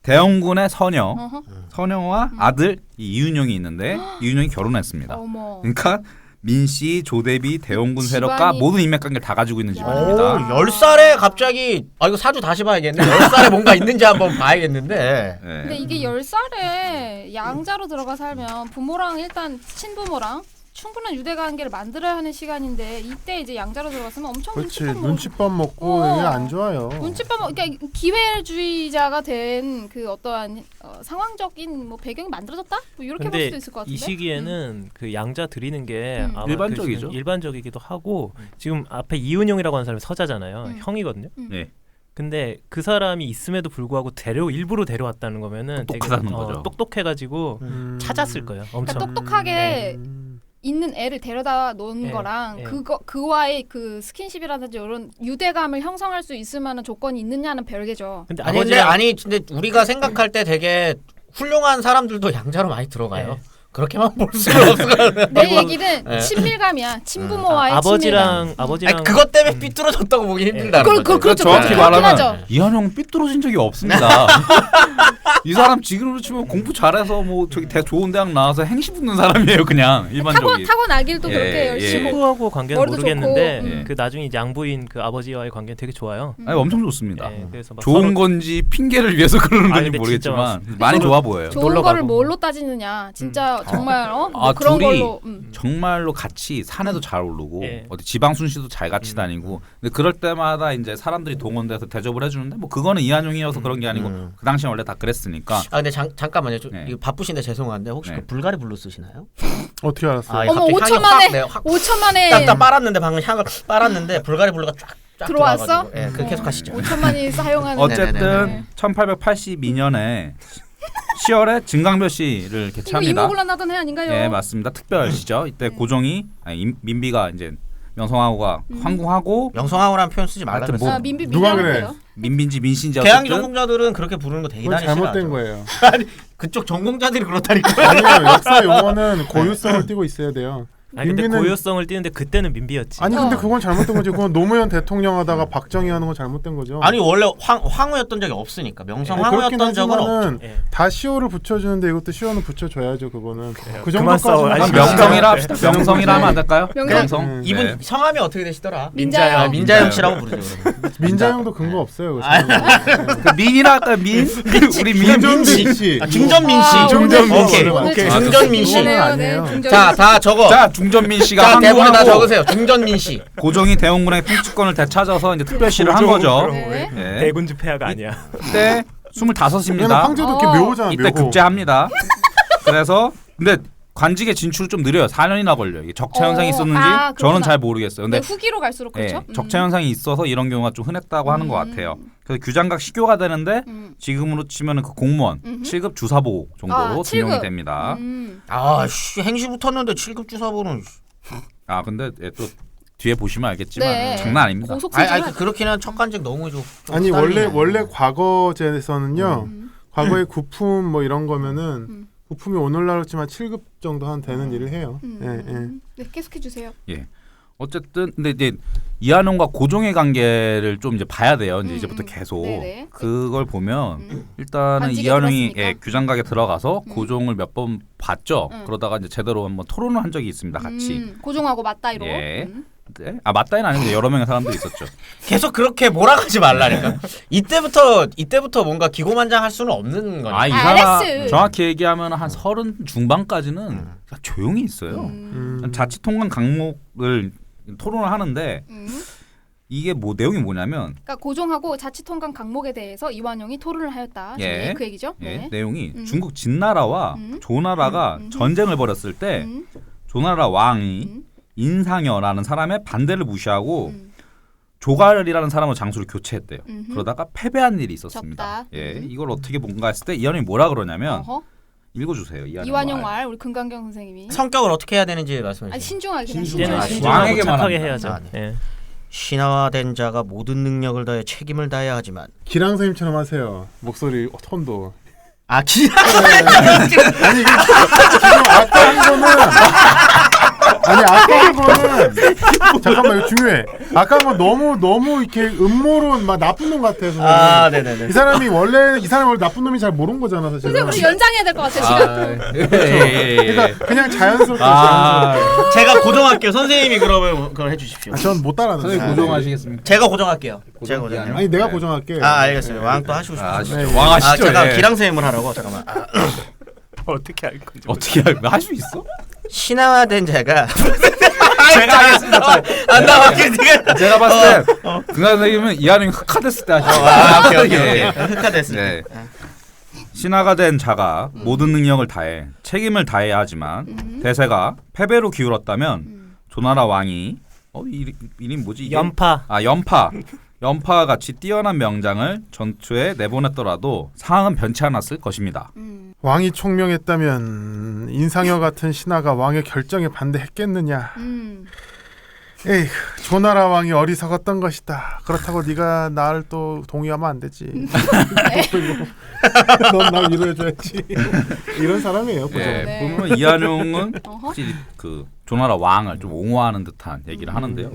대원군의 서녀, 어허. 서녀와 아들 이윤용이 있는데 이윤용이 결혼했습니다. 어머. 그러니까 민씨, 조대비, 대원군 세력과 집안이- 모든 인맥관계를 다 가지고 있는 오, 집안입니다. 10살에 갑자기 이거 사주 다시 봐야겠네. 10살에 뭔가 있는지 한번 봐야겠는데. 네. 근데 이게 10살에 양자로 들어가 살면 부모랑 일단 친부모랑 충분한 유대 관계를 만들어야 하는 시간인데 이때 이제 양자로 들어갔으면 엄청 그렇지. 눈치밥 먹고 눈칫밥 먹고 이게 안 좋아요. 그러니까 기회주의자가 된 그 어떠한 상황적인 뭐 배경이 만들어졌다? 뭐 이렇게 볼 근데 수도 있을 것 같은데. 이 시기에는 그 양자 드리는 게 아마 일반적이죠. 그 일반적이기도 하고 지금 앞에 이은용이라고 하는 사람이 서자잖아요. 형이거든요. 네. 근데 그 사람이 있음에도 불구하고 일부러 데려왔다는 거면은 똑똑하다는 되게, 거죠. 똑똑해가지고 찾았을 거예요. 엄청. 그러니까 똑똑하게 있는 애를 데려다 놓은 네, 거랑 네. 그와의 그 스킨십이라든지 이런 유대감을 형성할 수 있을 만한 조건이 있느냐는 별개죠. 근데 근데 우리가 생각할 때 되게 훌륭한 사람들도 양자로 많이 들어가요. 네. 그렇게만 볼 수는 없어요. 내 얘기는 네. 친밀감이야. 친부모와의 아버지랑 아버지랑 아니, 그것 때문에 삐뚤어졌다고 보기 힘들다는 거죠. 그러니까 그렇죠. 정확히 그렇긴 말하면 하죠. 이한용 삐뚤어진 적이 없습니다. 이 사람 지금으로 치면 공부 잘해서 뭐 저기 좋은 대학 나와서 행시 붙는 사람이에요 그냥 일반적인. 타고나길도 예, 그렇게 예. 열심히. 친구하고 관계는 머리도 모르겠는데 좋고, 그 나중에 이제 양부인 그 아버지와의 관계는 되게 좋아요. 아니 엄청 좋습니다. 예, 그래서 막 좋은 서로 건지 핑계를 위해서 그러는 건지 근데 모르겠지만 진짜 많이 서로 좋아 보여요. 좋은 놀러 거를 가고. 뭘로 따지느냐. 진짜 정말 뭐 아, 그런 둘이 걸로. 정말로 같이 산에도 잘 오르고 예. 어디 지방 순시도 잘 같이 다니고 근데 그럴 때마다 이제 사람들이 동원돼서 대접을 해주는데 뭐 그거는 이한용이어서 그런 게 아니고 그 당시에 원래 다 그랬으니까. 아 근데 잠깐만요. 좀 네. 이거 바쁘신데 죄송한데 혹시 네. 그 불가리 블루 쓰시나요? 어떻게 알았어요? 아, 어머 갑자기 5천 향이 만에 확, 네, 확 5천 만에 딱 빨았는데 방금 향을 빨았는데 불가리 블루가 쫙 들어왔어? 들어와가지고. 예, 그 계속 하시죠. 5천만이 사용하는. 어쨌든 네네네. 1882년에 10월에 증강별시를 이거 개최합니다. 이모굴란 하던 해 아닌가요? 예 맞습니다. 특별시죠. 이때 고종이 민비가 이제 명성황후가 황궁하고 명성황후라는 표현 쓰지 말라 하여튼 그랬어요. 뭐 아 민비 누가 민비라는데요? 그래? 민빈지 민신지 개항 어쨌든 전공자들은 그렇게 부르는 거 되게 그건 다니 잘못된 싫어하죠. 거예요. 아니 그쪽 전공자들이 그렇다니까. 아니요 역사 용어는 고유성을 띠고 있어야 돼요. 아니 근데 민비는- 고유성을 띠는데 그때는 민비였지. 아니 근데 어. 그건 잘못된 거지. 그건 노무현 대통령 하다가 박정희 하는 건 잘못된 거죠. 아니 원래 황후였던 적이 없으니까 그렇긴 명성황후였던 적은 없죠. 하지만은 예. 다 시호를 붙여주는데 이것도 시호는 붙여줘야죠. 그거는 그 그만 싸워. 정도까지는 아니, 명성이라 합시다. 명성이라 하면 안 될까요? 명성. 명성. 이분 네. 성함이 어떻게 되시더라? 민자요. 아, 민자영 씨라고 부르죠. 그러면. 민자형도 근거 없어요. 그 민이라 할까요? 민? 우리 민. 중전민 씨. 아, 중전민 씨. 아, 중전민 오늘- 씨. 오늘 오케이. 중전민 씨. 중전이네요. 아니에요. 네, 중전민 자, 씨. 다 적어. 자 중전민 씨가 자, 대본에 다 황궁하고 적으세요. 중전민 씨. 고종이 대원군의 통치권을 되찾아서 이제 특별시를 한 고종 거죠. 그런 네. 예. 대군주 폐하가 아니야. 그때 25입니다. 얘는 황제도 이렇게 어. 묘잖아. 이때 묘고. 급제합니다. 그래서 근데 관직의 진출이 좀 느려요. 4년이나 걸려요. 이게 적체 현상이 있었는지 아, 그렇구나. 저는 잘 모르겠어요. 네, 근데 후기로 갈수록 예, 그렇죠. 적체 현상이 있어서 이런 경우가 좀 흔했다고 하는 것 같아요. 그래서 규장각 시교가 되는데 지금으로 치면은 그 공무원 7급 주사보 정도로 아, 등용이 7급. 됩니다. 아, 씨, 행시 붙었는데 7급 주사보는 아 근데 또 뒤에 보시면 알겠지만 네. 장난 아닙니다. 고속순 그렇기는 첫 관직 너무 좀 아니 스타일이네. 원래 과거제에서는요. 과거의 구품 뭐 이런 거면은 부품이 오늘날 치만 7급 정도 한 되는 일을 해요. 예, 예. 네, 계속해 주세요. 예. 어쨌든 근데 이제 이한용과 고종의 관계를 좀 이제 봐야 돼요. 이제 이제부터 계속 네네. 그걸 보면 일단은 관직에 이한용이 들어갔으니까. 규장각에 들어가서 고종을 몇 번 봤죠. 음. 그러다가 이제 제대로 한번 토론을 한 적이 있습니다. 같이. 고종하고 맞다이로. 예. 네? 아 맞다는 아니고 여러 명의 사람들이 있었죠. 계속 그렇게 몰아가지 말라니까. 이때부터 뭔가 기고만장할 수는 없는 거니까. 아이 아, 사람 알았어. 정확히 얘기하면 한 30 중반까지는 그냥 조용히 있어요. 자치통관 강목을 토론을 하는데 이게 뭐 내용이 뭐냐면 그러니까 고종하고 자치통관 강목에 대해서 이완용이 토론을 하였다. 예. 지금 그 얘기죠. 예, 네. 내용이 중국 진나라와 조나라가 음. 전쟁을 벌였을 때 조나라 왕이 인상여라는 사람의 반대를 무시하고 조갈이라는 사람으로 장수를 교체했대요. 그러다가 패배한 일이 있었습니다. 적다. 예, 이걸 어떻게 뭔가 했을 때 이한용이 뭐라 그러냐면 어허. 읽어주세요. 이완용 말 우리 금강경 선생님이. 성격을 어떻게 해야 되는지 말씀해 아니 주세요. 신중하게 그냥 이제는 신중하게. 신중하고 왕에게만 착하게 합니다. 해야죠. 아, 네. 예. 신하화된 자가 모든 능력을 다해 책임을 다해야 하지만 기랑 선생님처럼 하세요. 목소리 톤도. 아 기라 아니 이게 지금 아까 한 거는 아니 아까 한 거는 잠깐만 이거 중요해. 아까 한 건 너무 이렇게 음모론 막 나쁜 놈 같아서. 아 네네네. 이 사람이 원래 나쁜 놈이 잘 모르는 거잖아 사실은. 선생님 우리 연장해야 될 것 같아 지금. 그러니까 그냥 자연스럽게. 제가 고정할게요. 선생님이 그러면 그걸 해주십시오. 전못 따라하는. 선생님 고정하시겠습니다. 제가 고정할게요. 제가 고정할게요. 아니 내가 고정할게. 아 알겠어요. 왕 또 하시고 싶어요. 아시죠? 네. 왕 아시죠? 제가 예. 기랑 선생님을 하라고 잠깐만. 아, 어떻게 할 거죠? 어떻게 할 수 있어? 신하화된 자가 제가 하겠습니다. 안 나와. 지금. 제가 봤을 때 금강 선생님은 이한용이 흑화됐을 때 하시죠. 아 오케이. 예. 흑화됐습니다. 네. 신하가 된 자가 모든 능력을 다해 책임을 다해야 하지만 대세가 패배로 기울었다면 조나라 왕이 이름 뭐지? 이게? 연파. 아 연파와 같이 뛰어난 명장을 전투에 내보냈더라도 상황은 변치 않았을 것입니다. 왕이 총명했다면 인상여 같은 신하가 왕의 결정에 반대했겠느냐. 에이, 조나라 왕이 어리석었던 것이다. 그렇다고 네가 나를 또 동의하면 안 되지. 넌 날 위로해줘야지. 이런 사람이에요. 고정. 예, 네. 보면 이한용은 어허. 확실히 그 조나라 왕을 좀 옹호하는 듯한 얘기를 하는데요.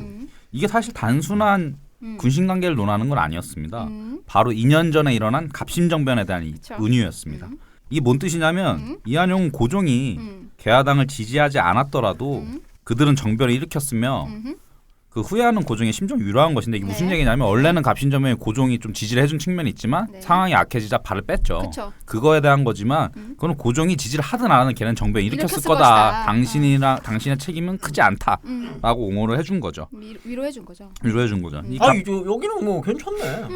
이게 사실 단순한 군신 관계를 논하는 건 아니었습니다. 바로 2년 전에 일어난 갑신정변에 대한 그쵸. 은유였습니다. 이게 뭔 뜻이냐면 이한용 고종이 개화당을 지지하지 않았더라도 그들은 정변을 일으켰으며 그 후회하는 고종의 심정 위로한 것인데 이게 무슨 네. 얘기냐면 원래는 갑신정변에 고종이 좀 지지를 해준 측면이 있지만 네. 상황이 악해지자 발을 뺐죠. 그쵸. 그거에 대한 거지만 그건 고종이 지지를 하든 안 하든 걔는 정변 일으켰을 일으켰을 거다. 것이다. 당신의 책임은 크지 않다라고 옹호를 해준 거죠. 위로해 준 거죠. 위로해준 거죠. 이 아 여기는 뭐 괜찮네.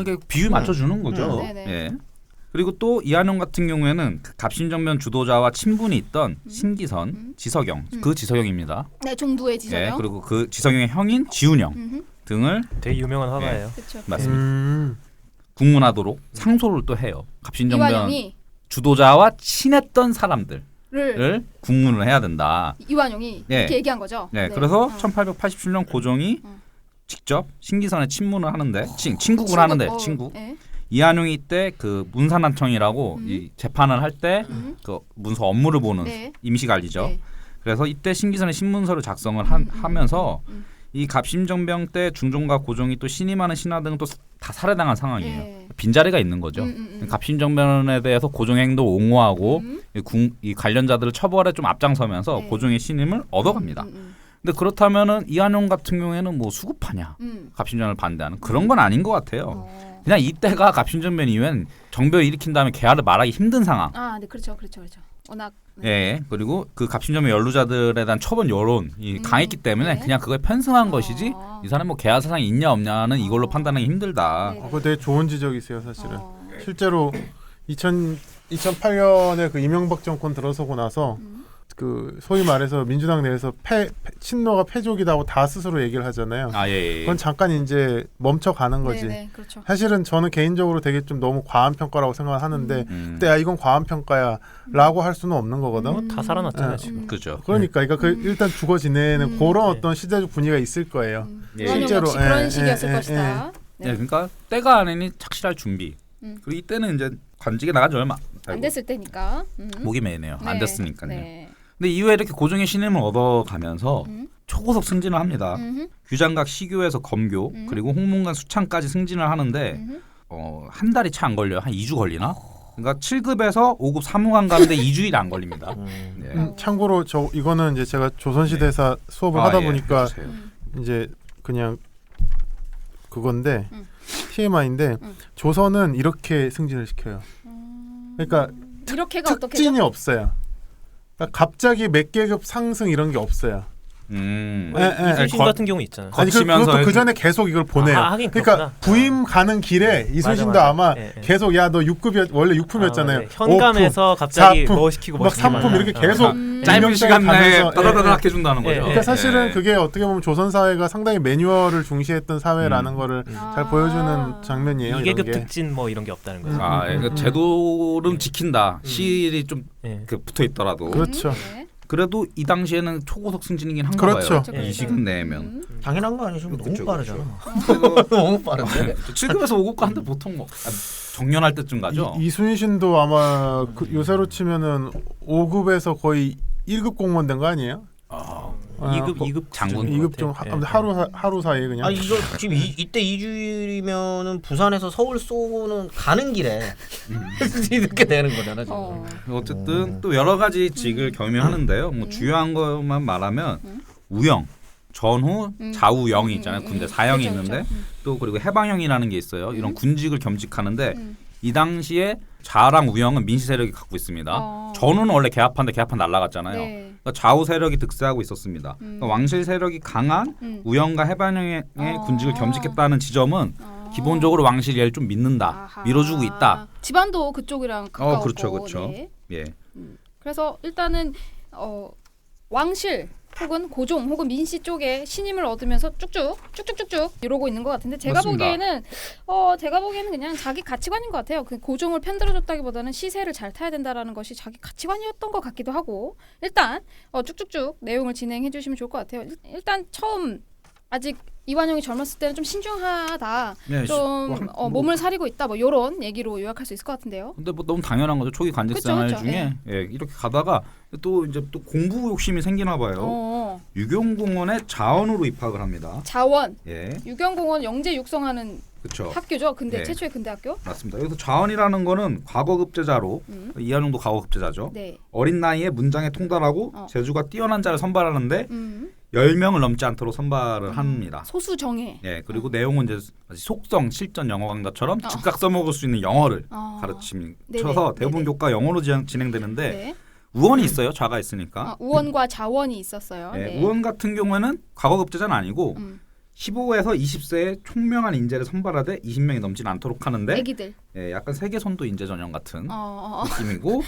이게 비유 맞춰주는 거죠. 네네. 예. 그리고 또 이한용 같은 경우에는 그 갑신정변 주도자와 친분이 있던 신기선, 지석영, 그 지석영입니다. 네, 종두의 예. 지석영. 그리고 그 지석영의 형인 지훈영 등을 되게 유명한 화가예요. 그렇죠. 맞습니다. 국문하도록 상소를 또 해요. 갑신정변 이완용이 주도자와 친했던 사람들을 를 국문을 해야 된다. 이완용이 네. 이렇게 얘기한 거죠. 네, 그래서 1887년 고종이 직접 신기선에 친문을 하는데 친국을 하는데 친국 네. 이한용이 이때 그 문산안청이라고 이 재판을 할 때 그 문서 업무를 보는 네. 임시관리죠. 네. 그래서 이때 신기선에 신문서를 작성을 하면서 이 갑신정변 때 중종과 고종이 또 신임하는 신하 등은 또 다 살해당한 상황이에요. 네. 빈자리가 있는 거죠. 갑신정변에 대해서 고종의 행동 옹호하고 이 관련자들을 처벌에 좀 앞장서면서 네. 고종의 신임을 얻어갑니다. 근데 그렇다면은 이한용 같은 경우에는 뭐 수급하냐 갑신정변을 반대하는 그런 건 아닌 것 같아요. 그냥 이때가 갑신정변 이후엔 정변을 일으킨 다음에 개화를 말하기 힘든 상황. 아, 네, 그렇죠. 워낙 예, 그리고 그 갑신정변 연루자들에 대한 처벌 여론이 강했기 때문에 네. 그냥 그거에 편승한 것이지 어. 이 사람이 뭐 개화 사상이 있냐 없냐는 이걸로 판단하기 힘들다. 네. 그거 되게 좋은 지적이세요, 사실은. 어. 실제로 2008년에 그 이명박 정권 들어서고 나서 그 소위 말해서 민주당 내에서 친노가 패족이라고 다 스스로 얘기를 하잖아요. 아 예. 그건 잠깐 이제 멈춰가는 거지. 네, 그렇죠. 사실은 저는 개인적으로 되게 좀 너무 과한 평가라고 생각을 하는데 그때 야 이건 과한 평가야라고 할 수는 없는 거거든. 다 살아났잖아요 네. 지금. 그죠. 그러니까 일단 죽어 지내는 그런 네. 어떤 시대적 분위기가 있을 거예요. 예. 이완용 실제로, 역시 예, 그런 예, 시기였을 예, 것이다. 예, 그러니까 때가 아니니 착실할 준비. 그리고 이때는 이제 관직에 나간 지 얼마 안 됐을 때니까. 목이 메네요. 안 됐으니까요. 네. 근데 이후에 이렇게 고종의 신임을 얻어가면서 초고속 승진을 합니다. 규장각 시교에서 검교 그리고 홍문관 수창까지 승진을 하는데 한 달이 채 안 걸려요. 한 2주 걸리나? 그러니까 7급에서 5급 사무관 가는데 2주일이 안 걸립니다. 네. 참고로 이거는 이제 제가 조선시대사 수업을 하다 예, 보니까 해주세요. 이제 그냥 그건데 TMI인데 조선은 이렇게 승진을 시켜요. 그러니까 이렇게가 어떻게 특진이 없어요. 그러니까 갑자기 몇 계급 상승 이런 게 없어요. 이순신 거- 같은 경우 있잖아요. 아니 거치면서 그것도 그 해주- 전에 계속 이걸 보내요. 하긴 그러니까 그렇구나. 부임 가는 길에 이순신도 맞아. 아마 예, 예. 계속 야 너 6급이었 원래 6품이었잖아요. 네. 현감에서 갑자기 4품, 뭐 시키고 막 3품 이렇게 계속 짧은 임명장에 시간 내에 가면서, 따다다닥 해준다는 거죠. 그러니까 사실은 예. 그게 어떻게 보면 조선 사회가 상당히 매뉴얼을 중시했던 사회라는 거를 잘 보여주는 장면이에요. 이런 2계급 게. 특진 뭐 이런 게 없다는 거죠. 아, 그러니까 제도는 지킨다. 시일이 좀 예. 붙어 있더라도. 그렇죠. 네. 그래도 이 당시에는 초고속 승진이긴 한가 그렇죠. 봐요. 이 시간 내면. 당연한 거 아니시면 너무 그쵸, 빠르잖아. 그쵸. 너무 빠른데. 7급에서 5급 가는데 보통 뭐 정년할 때쯤 가죠. 이순신도 아마 요새로 치면은 5급에서 거의 1급 공무원 된 거 아니에요? 2급 장군 2급 좀 하루 사이에 그냥. 아 이거 지금 이때 2주일이면은 부산에서 서울 쏘고는 가는 길에 이렇게 되는 거잖아 지금. 어쨌든 또 여러 가지 직을 겸임하는데요. 뭐 주요한 것만 말하면 우영, 전후, 좌우영이 있잖아요. 군대 사형이 그렇죠, 있는데 그렇죠. 또 그리고 해방형이라는 게 있어요. 이런 군직을 겸직하는데 이 당시에 좌랑 우영은 민시 세력이 갖고 있습니다. 전후는 원래 개합한데 개합한 날라갔잖아요. 네. 그러니까 좌우 세력이 득세하고 있었습니다. 그러니까 왕실 세력이 강한 우영과 해방형의 군직을 겸직했다는 지점은 기본적으로 왕실 얘를 좀 믿는다, 아하. 밀어주고 있다. 집안도 그쪽이랑 가까웠고. 그렇죠. 네. 예. 그래서 일단은 왕실 혹은 고종 혹은 민씨 쪽에 신임을 얻으면서 쭉쭉 이러고 있는 것 같은데 제가 맞습니다. 보기에는 그냥 자기 가치관인 것 같아요. 그 고종을 편들어줬다기보다는 시세를 잘 타야 된다라는 것이 자기 가치관이었던 것 같기도 하고 일단 쭉쭉쭉 내용을 진행해 주시면 좋을 것 같아요. 일단 처음 아직 이완용이 젊었을 때는 좀 신중하다, 네, 좀 몸을 사리고 있다, 뭐 이런 얘기로 요약할 수 있을 것 같은데요. 근데 뭐 너무 당연한 거죠. 초기 관직 그쵸, 생활 그쵸. 중에 예, 이렇게 가다가 또 이제 또 공부 욕심이 생기나 봐요. 유경공원에 자원으로 입학을 합니다. 자원. 예, 유경공원 영재 육성하는 그렇죠. 학교죠. 근데 네. 최초의 근대 학교. 맞습니다. 여기서 자원이라는 거는 과거급제자로 이한용도 과거급제자죠. 네. 어린 나이에 문장에 통달하고 재주가 뛰어난 자를 선발하는데 10명을 넘지 않도록 선발을 합니다. 소수 정예. 예, 그리고 내용은 이제 속성, 실전 영어 강좌처럼 즉각 써먹을 수 있는 영어를 가르치면서 네네. 대부분 네네. 교과 영어로 진행되는데 네. 우원이 있어요. 좌가 있으니까. 우원과 자원이 있었어요. 예, 네. 우원 같은 경우에는 과거급제자는 아니고 15에서 20세의 총명한 인재를 선발하되 20명이 넘지는 않도록 하는데 애기들. 예, 약간 세계선도 인재 전형 같은 어. 느낌이고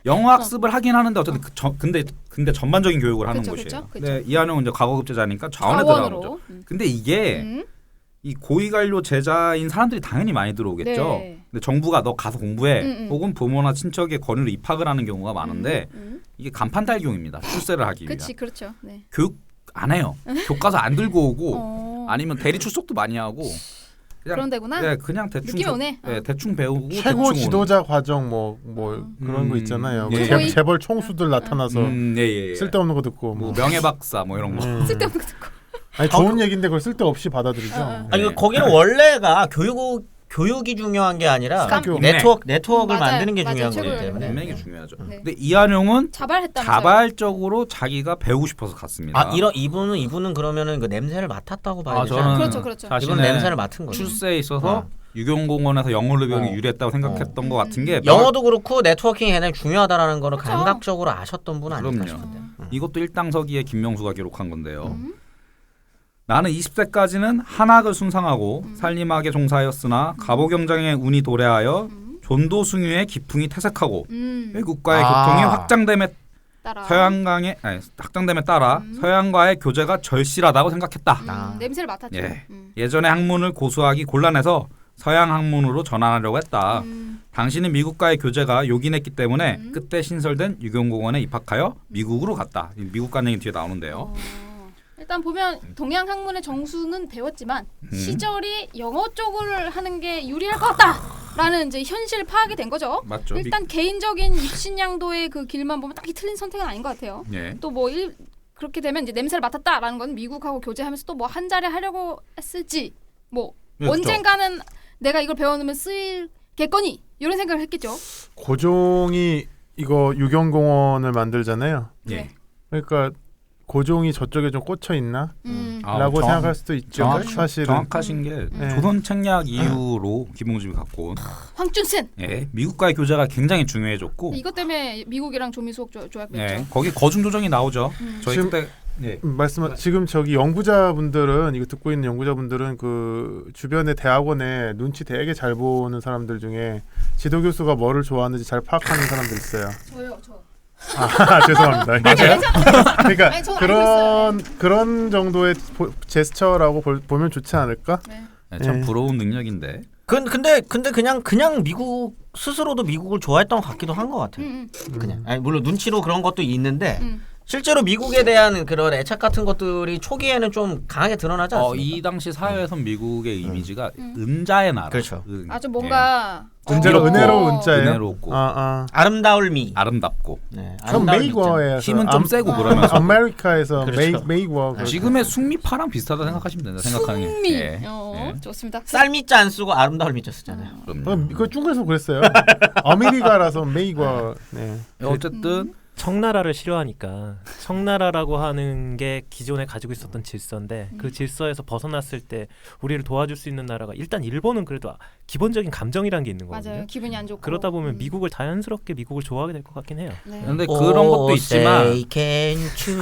영어 학습을 하긴 하는데 어쨌든 근데 전반적인 교육을 하는 그쵸, 곳이에요. 그쵸, 그쵸. 근데 이한용은 이제 과거급제자니까 자원에 자원으로. 들어가죠. 근데 이게 이 고위관료 제자인 사람들이 당연히 많이 들어오겠죠. 네. 근데 정부가 너 가서 공부해 혹은 부모나 친척의 권유로 입학을 하는 경우가 많은데 이게 간판 달기용입니다. 출세를 하기 위한. 그렇지, 그렇죠. 네. 교육 안 해요. 교과서 안 들고 오고 아니면 대리 출석도 많이 하고 그런 데구나. 네, 그냥 대충 느낌이 오네. 네, 대충 배우고 최고 대충 지도자 과정 뭐 그런 거 있잖아요. 예. 뭐 재벌 총수들 나타나서 예. 쓸데없는 거 듣고 뭐 명예박사 뭐 이런 거. 쓸데없는 거 듣고. 아니 좋은 얘기인데 그걸 쓸데없이 받아들이죠. 아니 네. 거기는 원래가 교육이 중요한 게 아니라 학교. 네트워크를 맞아요. 만드는 게 맞아요. 중요한 거기 최고예요. 때문에. 인맥이 네. 중요하죠. 네. 근데 이한용은 자발했다면서요. 자발적으로 자기가 배우고 싶어서 갔습니다. 아 이분은 그러면은 그 냄새를 맡았다고 봐야 되죠. 저는 그렇죠, 그렇죠. 이분은 자신의 냄새를 맡은 거죠. 출세에 있어서 유경공원에서 영어를 배우기 유리했다고 생각했던 것 같은 게 영어도 그렇고 네트워킹이 굉장히 중요하다는 거를 그렇죠. 감각적으로 아셨던 분 아닐까 그럼요. 싶은데. 이것도 일당서기에 김명수가 기록한 건데요. 나는 20세까지는 한학을 순상하고 살림학에 종사하였으나 갑오경장의 운이 도래하여 존도숭유의 기풍이 퇴색하고 외국과의 교통이 확장됨에 따라. 확장됨에 따라 서양과의 교제가 절실하다고 생각했다. 냄새를 맡았죠. 예. 예전의 학문을 고수하기 곤란해서 서양 학문으로 전환하려고 했다. 당신은 미국과의 교제가 요긴했기 때문에 그때 신설된 유경공원에 입학하여 미국으로 갔다. 미국 간 얘기 뒤에 나오는데요. 일단 보면 동양 학문의 정수는 배웠지만 시절이 영어 쪽을 하는 게 유리할 것 같다라는 이제 현실 파악이 된 거죠. 맞죠. 일단 개인적인 입신양도의 그 길만 보면 딱히 틀린 선택은 아닌 것 같아요. 예. 또 뭐 그렇게 되면 이제 냄새를 맡았다라는 건 미국하고 교제하면서 또 뭐 한 자리 하려고 했을지 뭐 그렇죠. 언젠가는 내가 이걸 배워놓으면 쓰이겠거니 이런 생각을 했겠죠. 고종이 이거 유경공원을 만들잖아요. 예. 그러니까 고종이 저쪽에 좀 꽂혀 있나? 아, 라고 생각할 수도 있죠. 사실은. 정확하신 게 조선 책략 이후로 김홍집이 갖고 온 황춘센 미국과의 교제가 굉장히 중요해졌고 이것 때문에 미국이랑 조미수옥 조약했죠. 거기 거중 조정이 나오죠. 저희 지금- 그때 지금 저기 연구자분들은 이거 듣고 있는 연구자분들은 그 주변의 대학원에 눈치 되게 잘 보는 사람들 중에 지도 교수가 뭐를 좋아하는지 잘 파악하는 사람들 있어요. 저. 죄송합니다. 맞아요? 그러니까 아니, 저는 알고 그런 정도의 제스처라고 보면 좋지 않을까? 네. 참 부러운 능력인데. 근데 그냥 미국 스스로도 미국을 좋아했던 것 같기도 한 것 같아요. 그냥 아니, 물론 눈치로 그런 것도 있는데 실제로 미국에 대한 그런 애착 같은 것들이 초기에는 좀 강하게 드러나지 않습니까? 이 당시 사회에선 미국의 이미지가 은자의 나라. 그렇죠. 아주 뭔가 은재가 이렇고, 은혜로운 은자예요. 은혜롭고 아름다울 미. 아름답고 네, 그럼 아름다울 메이거에서 힘은 좀 세고 그러면서 아메리카에서 그렇죠. 메이거 지금의 숙미파랑 비슷하다 생각하시면 된다. 생각하는 게. 승미. 예. 좋습니다. 쌀미자 안 쓰고 아름다울 미자 쓰잖아요. 그럼요. 그거 중국에서 그랬어요. 아메리카라서 메이거. 네. 어쨌든 청나라를 싫어하니까 청나라라고 하는 게 기존에 가지고 있었던 질서인데 그 질서에서 벗어났을 때 우리를 도와줄 수 있는 나라가 일단 일본은 그래도 기본적인 감정이라는 게 있는 거거든요. 맞아요. 기분이 안 좋고. 그러다 보면 미국을 자연스럽게 미국을 좋아하게 될 것 같긴 해요. 네. 근데 그런 것도 있지만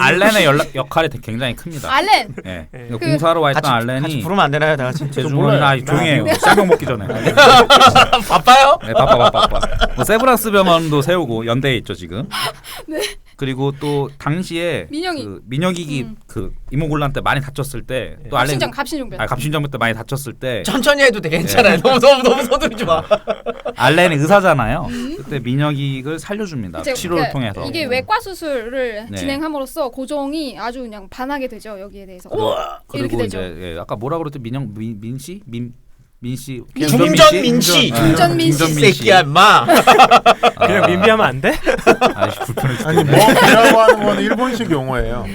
알렌의 역할이 굉장히 큽니다. 알렌. 예. 그 공사로 와 있던 같이 알렌이 부르면 안 되나요, 다 같이? 제주도나 조용히 해요. 쌀병 먹기 전에. 바빠요? 네, 바빠. 뭐 세브란스 병원도 세우고 연대에 있죠 지금. 네. 그리고 또 당시에 민영이. 그 민혁이기 그 이모곤란 때 많이 다쳤을 때 또 알렌 갑신정변. 갑신정변 때 많이 다쳤을 때 천천히 해도 돼, 괜찮아요. 너무 서두르지 마. 알렌이 의사잖아요. 그때 민혁이를 살려줍니다. 이제 치료를 그러니까 통해서. 이게 외과 수술을 네. 진행함으로써 고종이 아주 그냥 반하게 되죠 여기에 대해서. 이렇게 그리고 되죠. 이제 아까 뭐라 그랬지 민씨 민씨 중전민씨. 중전민씨 새끼야, 인마. 그냥 민비하면 안 돼? 아이씨 불편해. 아니 뭐라고 하는 건 일본식 용어예요.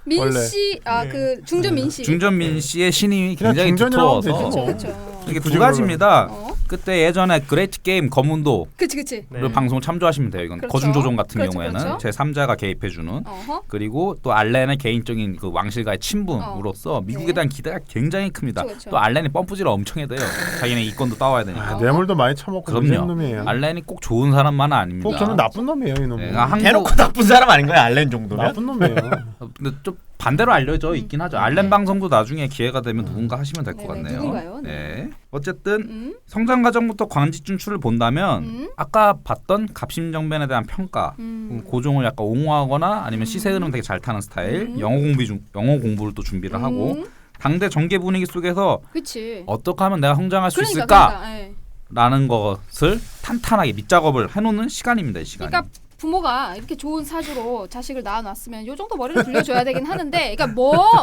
민씨 그 중전 민씨. 중전민 씨의 신임이 그냥 굉장히 중전이라고 두터워서 되지 뭐. 그렇죠. 이게 굳이 두 가지입니다. 어. 그때 예전에 그레이트 게임 검문도를 그치. 네. 방송 참조하시면 돼요. 이건 그렇죠. 거중 조종 같은 그렇죠, 경우에는 그렇죠. 제 3자가 개입해주는. 어허. 그리고 또 알렌의 개인적인 그 왕실과의 친분으로서 미국에 네. 대한 기대가 굉장히 큽니다. 그렇죠. 또 알렌이 펌프질을 엄청 해야 돼요. 자기네 이권도 따와야 되니까. 아, 뇌물도 많이 처먹고 그럼요. 그런 놈이에요. 알렌이 꼭 좋은 사람만은 아닙니다. 꼭 저는 나쁜 놈이에요 이 놈은. 네, 한국- 대놓고 나쁜 사람 아닌 거야 알렌 정도면? 나쁜 놈이에요. 근데 좀 반대로 알려져 있긴 하죠. 알렌 네. 방송도 나중에 기회가 되면 누군가 하시면 될 것 네네, 같네요. 누군가요? 네. 네. 어쨌든 음. 성장 과정부터 광지 진출을 본다면 음. 아까 봤던 갑심정변에 대한 평가, 고종을 약간 옹호하거나 아니면 시세 흐름 되게 잘 타는 스타일, 영어 공부를 또 준비를 하고 당대 정계 분위기 속에서 그치. 어떻게 하면 내가 성장할 수 그러니까. 있을까라는 것을 탄탄하게 밑작업을 해놓는 시간입니다. 이 시간이. 그러니까 부모가 이렇게 좋은 사주로 자식을 낳아놨으면 요 정도 머리를 돌려줘야 되긴 하는데, 그러니까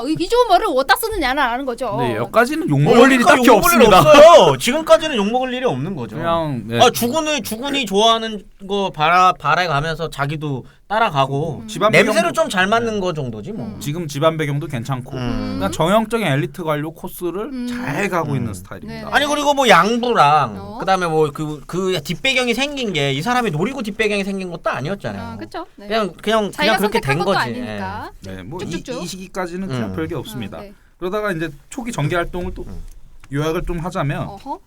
이 좋은 머리를 어디다 쓰느냐라는 거죠. 네, 여기까지는 욕먹을 일이 딱히 욕먹을 일이 없습니다. 없어요. 지금까지는 욕먹을 일이 없는 거죠. 그냥 네. 주군이 좋아하는 거 바라가면서 자기도 따라가고 집안 냄새로 배경도- 좀 잘 맞는 거 정도지 뭐. 지금 집안 배경도 괜찮고 그냥 정형적인 엘리트 관료 코스를 잘 가고 있는 스타일입니다. 네. 아니 그리고 뭐 양부랑 어? 그다음에 뭐 그 뒷배경이 생긴 게 이 사람이 노리고 뒷배경이 생긴 것도 아니었잖아요. 그렇죠. 네. 그냥 자기가 그렇게 선택한 된 것도 거지. 아니니까. 네, 뭐 쭉쭉쭉. 이 시기까지는 그냥 별게 없습니다. 네. 그러다가 이제 초기 정계 활동을 또 요약을 좀 하자면 어허.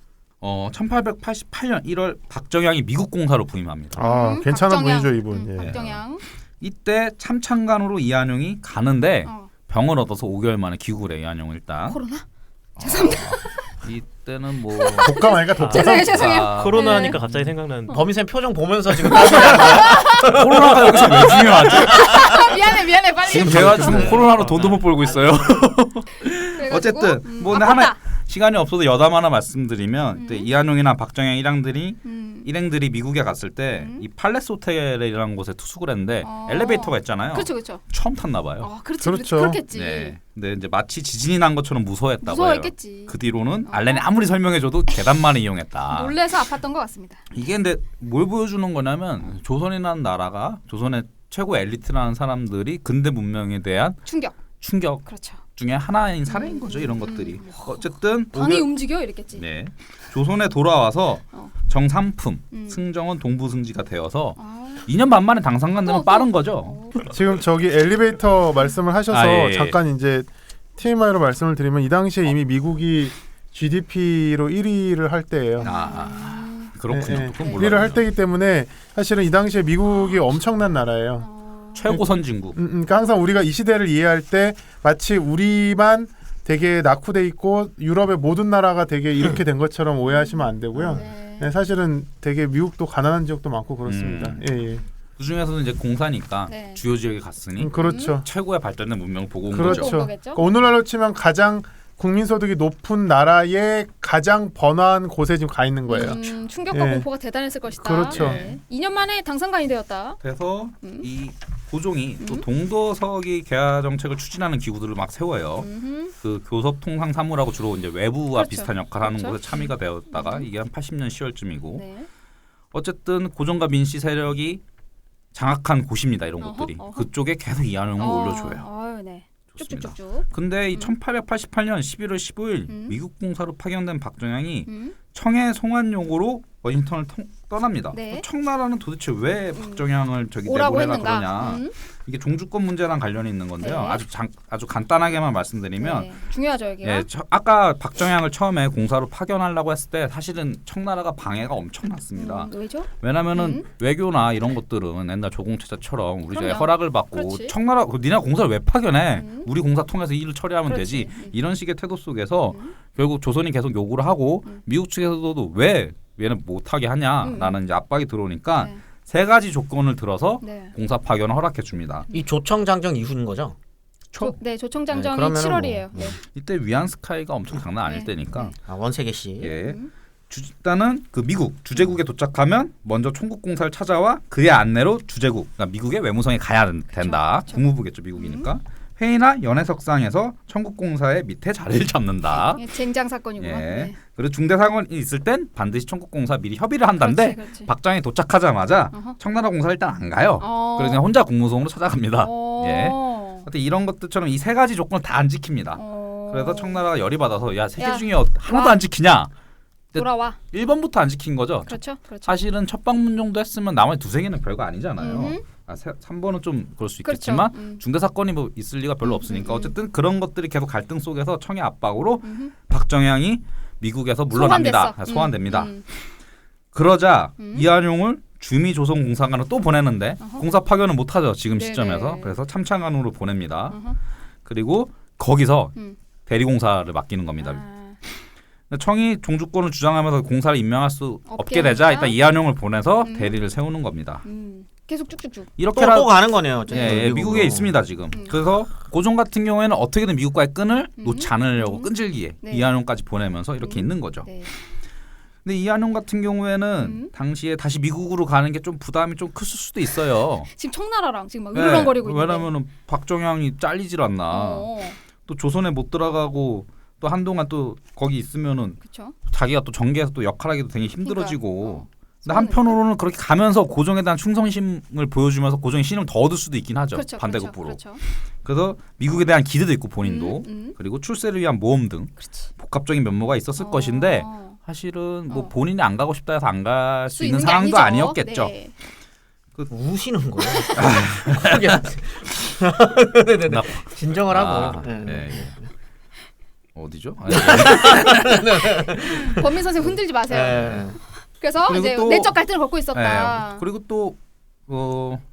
1888년 1월 박정향이 미국 공사로 부임합니다. 아 괜찮은 박정양. 분이죠 이분. 예. 박정양. 이때 참찬간으로 이한용이 가는데 어. 병을 얻어서 5개월 만에 귀국을 해 이한용 일단. 코로나? 이때는 뭐 독감 아니까 독감. 죄송해요. 아, 코로나 네. 하니까 갑자기 생각나는데 범인쌤 표정 보면서 지금 따지는 거야. 코로나가 여기서 왜 중요하죠? 미안해 빨리. 지금 제가 지금 코로나로 돈도 못 벌고 있어요. 그래가지고, 어쨌든 뭐 아팠다. 하나 시간이 없어서 여담 하나 말씀드리면 그때 이한용이나 박정양 일행들이 미국에 갔을 때 이 팔레스 호텔이라는 곳에 투숙을 했는데 엘리베이터가 있잖아요. 그렇죠. 처음 탔나 봐요. 그렇죠. 그렇겠지. 네. 근데 이제 마치 지진이 난 것처럼 무서워했다고 무서워했겠지. 해요. 그 뒤로는 알렌이 아무리 설명해줘도 계단만 이용했다. 놀래서 아팠던 것 같습니다. 이게 근데 뭘 보여주는 거냐면 조선이라는 나라가 조선의 최고 엘리트라는 사람들이 근대 문명에 대한 충격 그렇죠. 중에 하나인 사례인 거죠. 이런 것들이. 어쨌든 방이 움직여 이랬겠지. 네. 조선에 돌아와서 정삼품 승정원 동부승지가 되어서 아. 2년 반 만에 당상관 되면 빠른 거죠. 지금 저기 엘리베이터 말씀을 하셔서 예. 잠깐 이제 TMI로 말씀을 드리면 이 당시에 이미 미국이 GDP로 1위를 할 때예요. 그렇군요. 예, 예. 그건 1위를 몰랐네요. 할 때이기 때문에 사실은 이 당시에 미국이 엄청난 나라예요. 최고 선진국. 그러니까 항상 우리가 이 시대를 이해할 때 마치 우리만 되게 낙후돼 있고 유럽의 모든 나라가 되게 이렇게 된 것처럼 오해하시면 안 되고요. 네, 사실은 되게 미국도 가난한 지역도 많고 그렇습니다. 예. 그 중에서도 이제 공사니까 네. 주요 지역에 갔으니 그렇죠. 최고의 발전된 문명을 보고 온 그렇죠. 거죠. 거겠죠? 그러니까 오늘날로 치면 가장 국민소득이 높은 나라의 가장 번화한 곳에 지금 가 있는 거예요. 충격과 예. 공포가 대단했을 것이다. 그렇죠. 네. 2년 만에 당상관이 되었다. 그래서 이 고종이 또 동도서기 개화 정책을 추진하는 기구들을 막 세워요. 그 교섭통상사무라고 주로 이제 외부와 그렇죠. 비슷한 역할을 하는 그렇죠. 곳에 참의가 되었다가 이게 한 80년 10월쯤이고 네. 어쨌든 고종과 민씨 세력이 장악한 곳입니다. 이런 어허, 곳들이 어허. 그쪽에 계속 이한용을 올려줘요. 아유, 네. 좋습니다. 쭉쭉쭉쭉. 근데 이 1888년 11월 15일 미국 공사로 파견된 박정향이 음. 청해 송환용으로 워싱턴을 떠납니다. 네. 청나라는 도대체 왜 박정향을 저기 오라고 내보내라 했는가? 그러냐? 이게 종주권 문제랑 관련이 있는 건데요. 네. 아주 간단하게만 말씀드리면 네. 중요하죠 여기가. 예, 아까 박정향을 처음에 공사로 파견하려고 했을 때 사실은 청나라가 방해가 엄청났습니다. 왜죠? 왜냐면은 외교나 이런 것들은 옛날 조공체제처럼 우리 저의 그럼요. 허락을 받고 그렇지. 청나라 니네 공사를 왜 파견해? 우리 공사 통해서 일을 처리하면 그렇지. 되지. 이런 식의 태도 속에서 결국 조선이 계속 요구를 하고 미국 측에서도 왜 얘는 못하게 하냐라는 이제 압박이 들어오니까 네. 세 가지 조건을 들어서 네. 공사 파견을 허락해 줍니다. 이 조청장정 이후인 거죠? 조청장정이 네, 그러면은 7월이에요. 뭐, 이때 위안스카이가 엄청 장난 아닐 네. 때니까 원세계 씨. 예. 일단은 그 미국 주재국에 도착하면 먼저 총국 공사를 찾아와 그의 안내로 주재국 그러니까 미국의 외무성에 가야 된다. 그쵸. 국무부겠죠 미국이니까. 회의나 연회석상에서 청국공사의 밑에 자리를 잡는다. 예, 쟁장 사건이구만. 예. 네. 그리고 중대 사건이 있을 땐 반드시 청국공사 미리 협의를 한다는데 그렇지. 박정희 도착하자마자 어허. 청나라 공사 일단 안 가요. 어. 그래서 그냥 혼자 국무성으로 찾아갑니다. 어. 예. 하여튼 이런 것들처럼 이 세 가지 조건을 다 안 지킵니다. 그래서 청나라가 열이 받아서 야, 세 개 야, 중에 하나도 안 지키냐? 돌아와. 1번부터 안 지킨 거죠. 그렇죠. 그렇죠. 사실은 첫 방문 정도 했으면 나머지 두세 개는 별거 아니잖아요. 3번은 좀 그럴 수 그렇죠. 있겠지만 중대 사건이 뭐 있을 리가 별로 없으니까 어쨌든 그런 것들이 계속 갈등 속에서 청의 압박으로 음흠. 박정향이 미국에서 물러납니다. 소환됐어. 소환됩니다. 그러자 이한용을 주미조선공사관으로 또 보내는데 어허. 공사 파견은 못하죠. 지금 네네. 시점에서. 그래서 참창관으로 보냅니다. 어허. 그리고 거기서 음. 대리공사를 맡기는 겁니다. 아, 근데 청이 종주권을 주장하면서 공사를 임명할 수 없게 없게 되자 하니까? 일단 이한용을 보내서 음. 대리를 세우는 겁니다. 계속 쭉쭉쭉. 또 이렇게라 가는 거네요. 어쨌든 예, 미국으로. 미국에 있습니다 지금. 그래서 고종 같은 경우에는 어떻게든 미국과의 끈을 놓지 않으려고 음. 끈질기게 네. 이한용까지 보내면서 이렇게 있는 거죠. 네. 근데 이한용 같은 경우에는 당시에 다시 미국으로 가는 게 좀 부담이 좀 클 수도 있어요. 지금 청나라랑 지금 막 네, 으르렁거리고 있는데. 왜냐면은 박정향이 잘리질 않나. 어. 또 조선에 못 들어가고 또 한동안 또 거기 있으면은 그렇죠. 자기가 또 전개해서 또 역할하기도 되게 힘들어지고. 그러니까, 근데 한편으로는 그렇게 가면서 고종에 대한 충성심을 보여주면서 고종의 신을 더 얻을 수도 있긴 하죠. 그렇죠. 반대급부로. 그렇죠. 그래서 미국에 대한 기대도 있고 본인도 음. 그리고 출세를 위한 모험 등 그렇지. 복합적인 면모가 있었을 어. 것인데 사실은 뭐 어. 본인이 안 가고 싶다 해서 안 갈 수 있는 게 상황도 아니죠. 아니었겠죠. 네. 우시는 거예요. 나- 네네네. 진정을 하고. 예, 네. 예. 어디죠? 범민 선생 흔들지 마세요. 네. 그래서 그리고 이제 또- 내적 갈등을 겪고 있었다. 그리고 또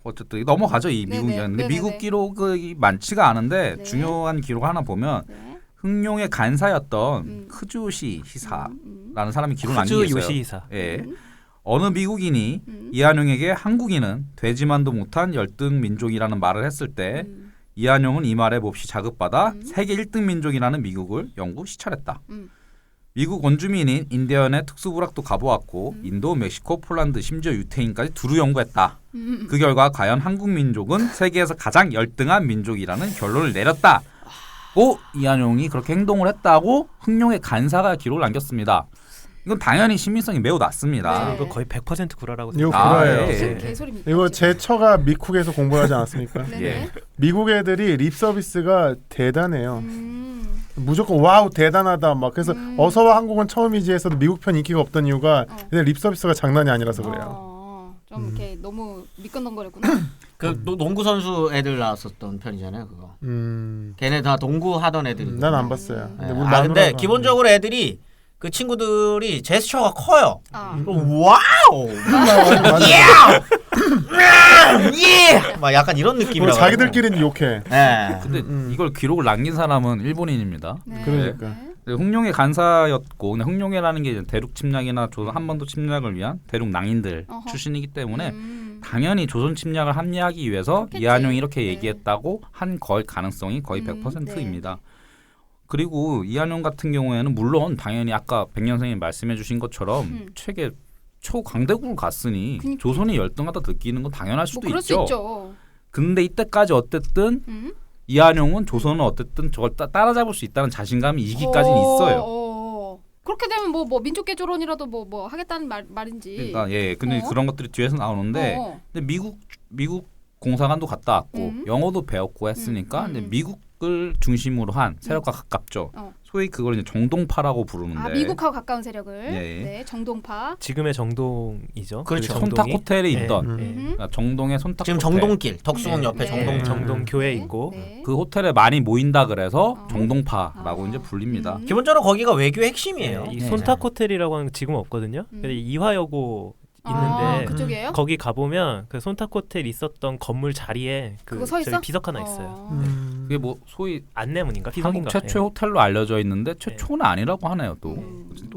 어쨌든 넘어가죠 이 미국 네네, 이야기. 근데 네네네. 미국 기록이 많지가 않은데 네. 중요한 기록 하나 보면 네. 흥룡의 간사였던 크주시 히사라는 사람이 기록 남긴 게 쿠즈 있어요. 요시히사. 예. 어느 미국인이 음. 이한용에게 한국인은 되지만도 못한 열등 민족이라는 말을 했을 때 음. 이한용은 이 말에 몹시 자극받아 세계 1등 민족이라는 미국을 영구 시찰했다. 음. 미국 원주민인 인디언의 특수부락도 가보았고 인도, 멕시코, 폴란드, 심지어 유태인까지 두루 연구했다. 그 결과 과연 한국 민족은 세계에서 가장 열등한 민족이라는 결론을 내렸다. 고 이한용이 그렇게 행동을 했다고 흥룡의 간사가 기록을 남겼습니다. 이건 당연히 신빙성이 매우 낮습니다. 네. 이거 거의 100% 구라라고 이거 생각해요. 구라예요. 예. 무슨 개소리입니까? 이거 제 처가 미국에서 공부하지 않았습니까? 네네. 예. 미국 애들이 립 서비스가 대단해요. 음. 무조건 와우 대단하다 막 그래서 어서와 한국은 처음이지에서도 미국 편 인기가 없던 이유가 얘네 립 서비스가 장난이 아니라서 그래요. 좀 이렇게 너무 미끈덩거렸구나. 그 농구 선수 애들 나왔었던 편이잖아요, 그거. 음, 걔네 다 농구 하던 애들이. 난 안 봤어요. 네. 우리 아 근데 마누라가- 기본적으로 애들이 그 친구들이 제스처가 커요. 아. 와우! 맞아. 예! 막 약간 이런 그리고 느낌이라고. 자기들끼리는 욕해. 네. 근데 이걸 기록을 남긴 사람은 일본인입니다. 네. 그러니까. 네. 흥룡의 간사였고 근데 흥룡이라는 게 이제 대륙 침략이나 조선 한반도 침략을 위한 대륙 낭인들 어허. 출신이기 때문에 당연히 조선 침략을 합리화하기 위해서 그렇겠지. 이한용이 이렇게 네. 얘기했다고 한 걸 가능성이 거의 100%입니다. 네. 그리고 이한용 같은 경우에는 물론 당연히 아까 백 선생님 말씀해 주신 것처럼 책에 초강대국을 갔으니 그러니까. 조선이 열등하다 느끼는 건 당연할 수도 뭐 그럴 있죠. 수 있죠. 근데 이때까지 어쨌든 이한용은 조선은 어쨌든 저걸 따라잡을 수 있다는 자신감이 이기까지는 있어요. 그렇게 되면 뭐 민족 개조론이라도 뭐 하겠다는 말인지. 그러니까 예, 근데 어? 그런 것들이 뒤에서 나오는데 근데 미국 공사관도 갔다 왔고 영어도 배웠고 했으니까 근데 미국을 중심으로 한 세력과 가깝죠. 소위 그걸 이제 정동파라고 부르는데. 아 미국하고 가까운 세력을. 예. 네, 정동파. 지금의 정동이죠. 그렇죠. 그 손탁 정동이. 호텔에 예, 있던 예. 그러니까 정동의 손탁 지금 호텔. 정동길 덕수궁 네. 옆에 네. 정동. 정동교회 네. 있고 네. 그 호텔에 많이 모인다 그래서 정동파라고 이제 불립니다. 기본적으로 거기가 외교의 핵심이에요. 이 네. 손탁 호텔이라고 하는 거 지금 없거든요. 근데 이화여고 있는데 그쪽이에요? 거기 가보면 그 손탁 호텔 있었던 건물 자리에 그 그거 서 있어? 저기 비석 하나 있어요. 그게 뭐 소위 안내문인가 한국 비석인가? 최초의 호텔로 알려져 있는데 최초는 아니라고 하네요. 또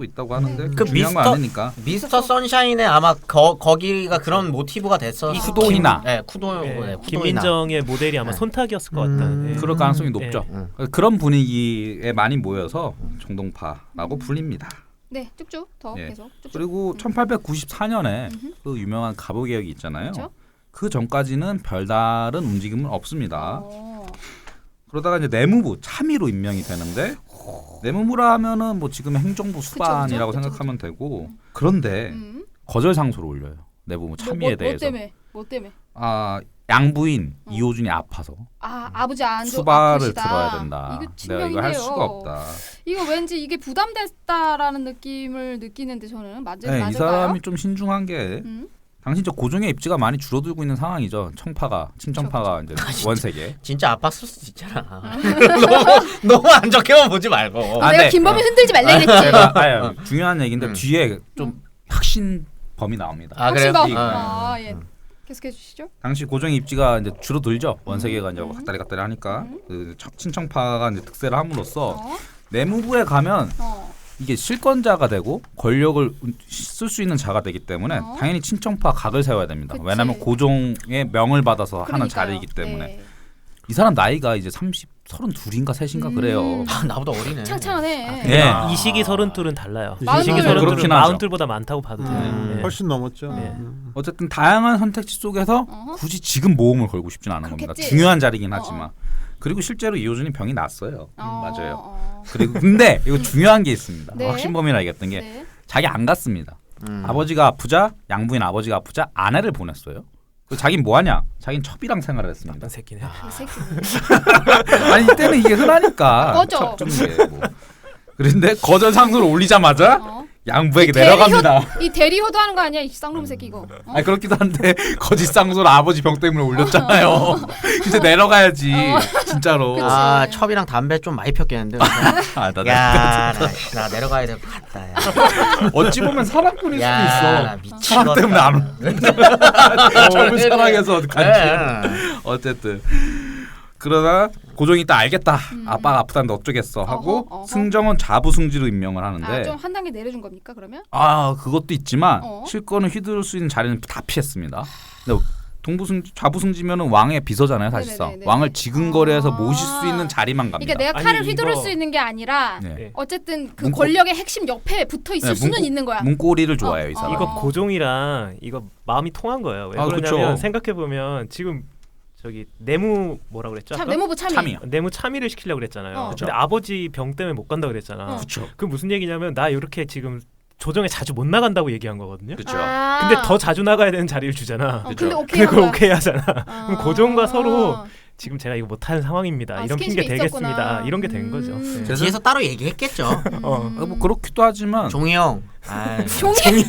있다고 하는데 그 중요한 거 미스터- 아니니까. 미스터 선샤인에 아마 거기가 그런 모티브가 됐어. 쿠도히나. 네, 쿠도. 예. 네, 쿠도히나. 김민정의 모델이 아마 손탁이었을 것 같다는. 예. 그럴 가능성이 예. 높죠. 그런 분위기에 많이 모여서 정동파라고 불립니다. 네, 쭉쭉 더 예. 계속. 쭉쭉. 그리고 1894년에 그 유명한 갑오개혁이 있잖아요. 그렇죠? 그 전까지는 별다른 움직임은 없습니다. 어. 그러다가 이제 내무부 참의로 임명이 되는데 내무부라 하면은 뭐 지금 행정부 수반이라고 그쵸, 생각하면 되고 그런데 거절 상소를 올려요. 내무부 참의에 대해서. 뭐 때문에? 아 양부인 이호준이 아파서 아버지 안 수발을 아프시다. 들어야 된다. 이거 내가 이거 할 수가 없다. 이거 왠지 이게 부담됐다라는 느낌을 느끼는데 저는 맞을까요? 이 사람이 좀 신중한 게 음? 당시 저 고종의 입지가 많이 줄어들고 있는 상황이죠. 친청파가 이제 원세계. 진짜 아팠을 수도 있잖아. 너무 안 좋게만 보지 말고. 내가 네. 김범인 흔들지 말라 그랬지. 제가 중요한 얘기인데 뒤에 좀 혁신범이 나옵니다. 그래요? 확신범. 예. 계속해 주시죠. 당시 고종의 입지가 이제 줄어들죠. 원세계가 이제 갔다리 하니까 그 친청파가 이제 득세를 함으로써 내무부에 가면 이게 실권자가 되고 권력을 쓸 수 있는 자가 되기 때문에 당연히 친청파 각을 세워야 됩니다. 그치. 왜냐하면 고종의 명을 받아서 하는 그러니까요. 자리이기 때문에 네. 이 사람 나이가 이제 32인가 3인가 그래요. 나보다 어리네. 창창하네. 네. 이 시기 32은 달라요. 이 마흔둘. 시기 그렇긴 32은 하죠. 42보다 많다고 봐도 돼요. 네. 훨씬 넘었죠. 네. 어쨌든 다양한 선택지 속에서 굳이 지금 모험을 걸고 싶진 않은 겁니다. 그렇겠지. 중요한 자리긴 하지만. 그리고 실제로 이호준이 병이 났어요. 맞아요. 어. 그리고 근데 이거 중요한 게 있습니다. 네. 확신범이라 얘기했던 게 네. 자기 안 갔습니다. 아버지가 아프자 양부인 아버지가 아프자 아내를 보냈어요. 그리고 자긴 뭐하냐? 자긴 첩이랑 생활을 했습니다. 나쁜 새끼네. 이 새끼. 아니 이때는 이게 흔하니까 꺼져. 첩 주는 게 뭐. 그런데 거절 상소를 올리자마자 양부에게 대리 내려갑니다. 이 대리 효도하는 거 아니야? 이 쌍놈 새끼 이거. 아니 그렇기도 한데 거짓 상소를 아버지 병 때문에 올렸잖아요. 이제 내려가야지 진짜로. 그치. 첩이랑 담배 좀 많이 폈겠는데. 나 내려가야 될 것 같다. 야. 어찌 보면 사랑꾼일 수도 나 있어. 미치겠다. 사랑 때문에 안 올. 젊은 사랑해서 간지. 어쨌든 그러나 고종이 딱 알겠다. 아빠가 아프다는데 어쩌겠어 하고 어허. 승정은 자부승지로 임명을 하는데 좀 한 단계 내려준 겁니까 그러면? 그것도 있지만 어. 실권을 휘두를 수 있는 자리는 다 피했습니다. 근데 자부승지면은 왕의 비서잖아요 사실상. 네네네네. 왕을 지근거리에서 모실 수 있는 자리만 갑니다. 그러니까 내가 아니, 칼을 휘두를 이거- 수 있는 게 아니라 네. 어쨌든 그 문고- 권력의 핵심 옆에 붙어 있을 네, 수는 문고- 있는 거야. 문고리를 좋아해요 이 사람. 이거 고종이랑 이거 마음이 통한 거예요. 왜 아, 그러냐면 그쵸. 생각해 보면 지금 저기 내무 뭐라 그랬죠? 참 아까? 내무부 참여. 참이요. 내무 참의를 시키려고 그랬잖아요. 그쵸. 근데 아버지 병 때문에 못 간다 그랬잖아. 그쵸. 그 무슨 얘기냐면 나 이렇게 지금 조정에 자주 못 나간다고 얘기한 거거든요. 그렇죠. 근데 더 자주 나가야 되는 자리를 주잖아. 근데 오케이. 근데 그걸 한 거야. 오케이 하잖아. 그럼 고종과 서로 지금 제가 이거 못하는 상황입니다. 이런 핑계 스킨십이 대겠습니다. 있었구나. 이런 게 된 거죠. 네. 그래서- 뒤에서 따로 얘기했겠죠. 뭐 그렇기도 하지만 종이 형. 종이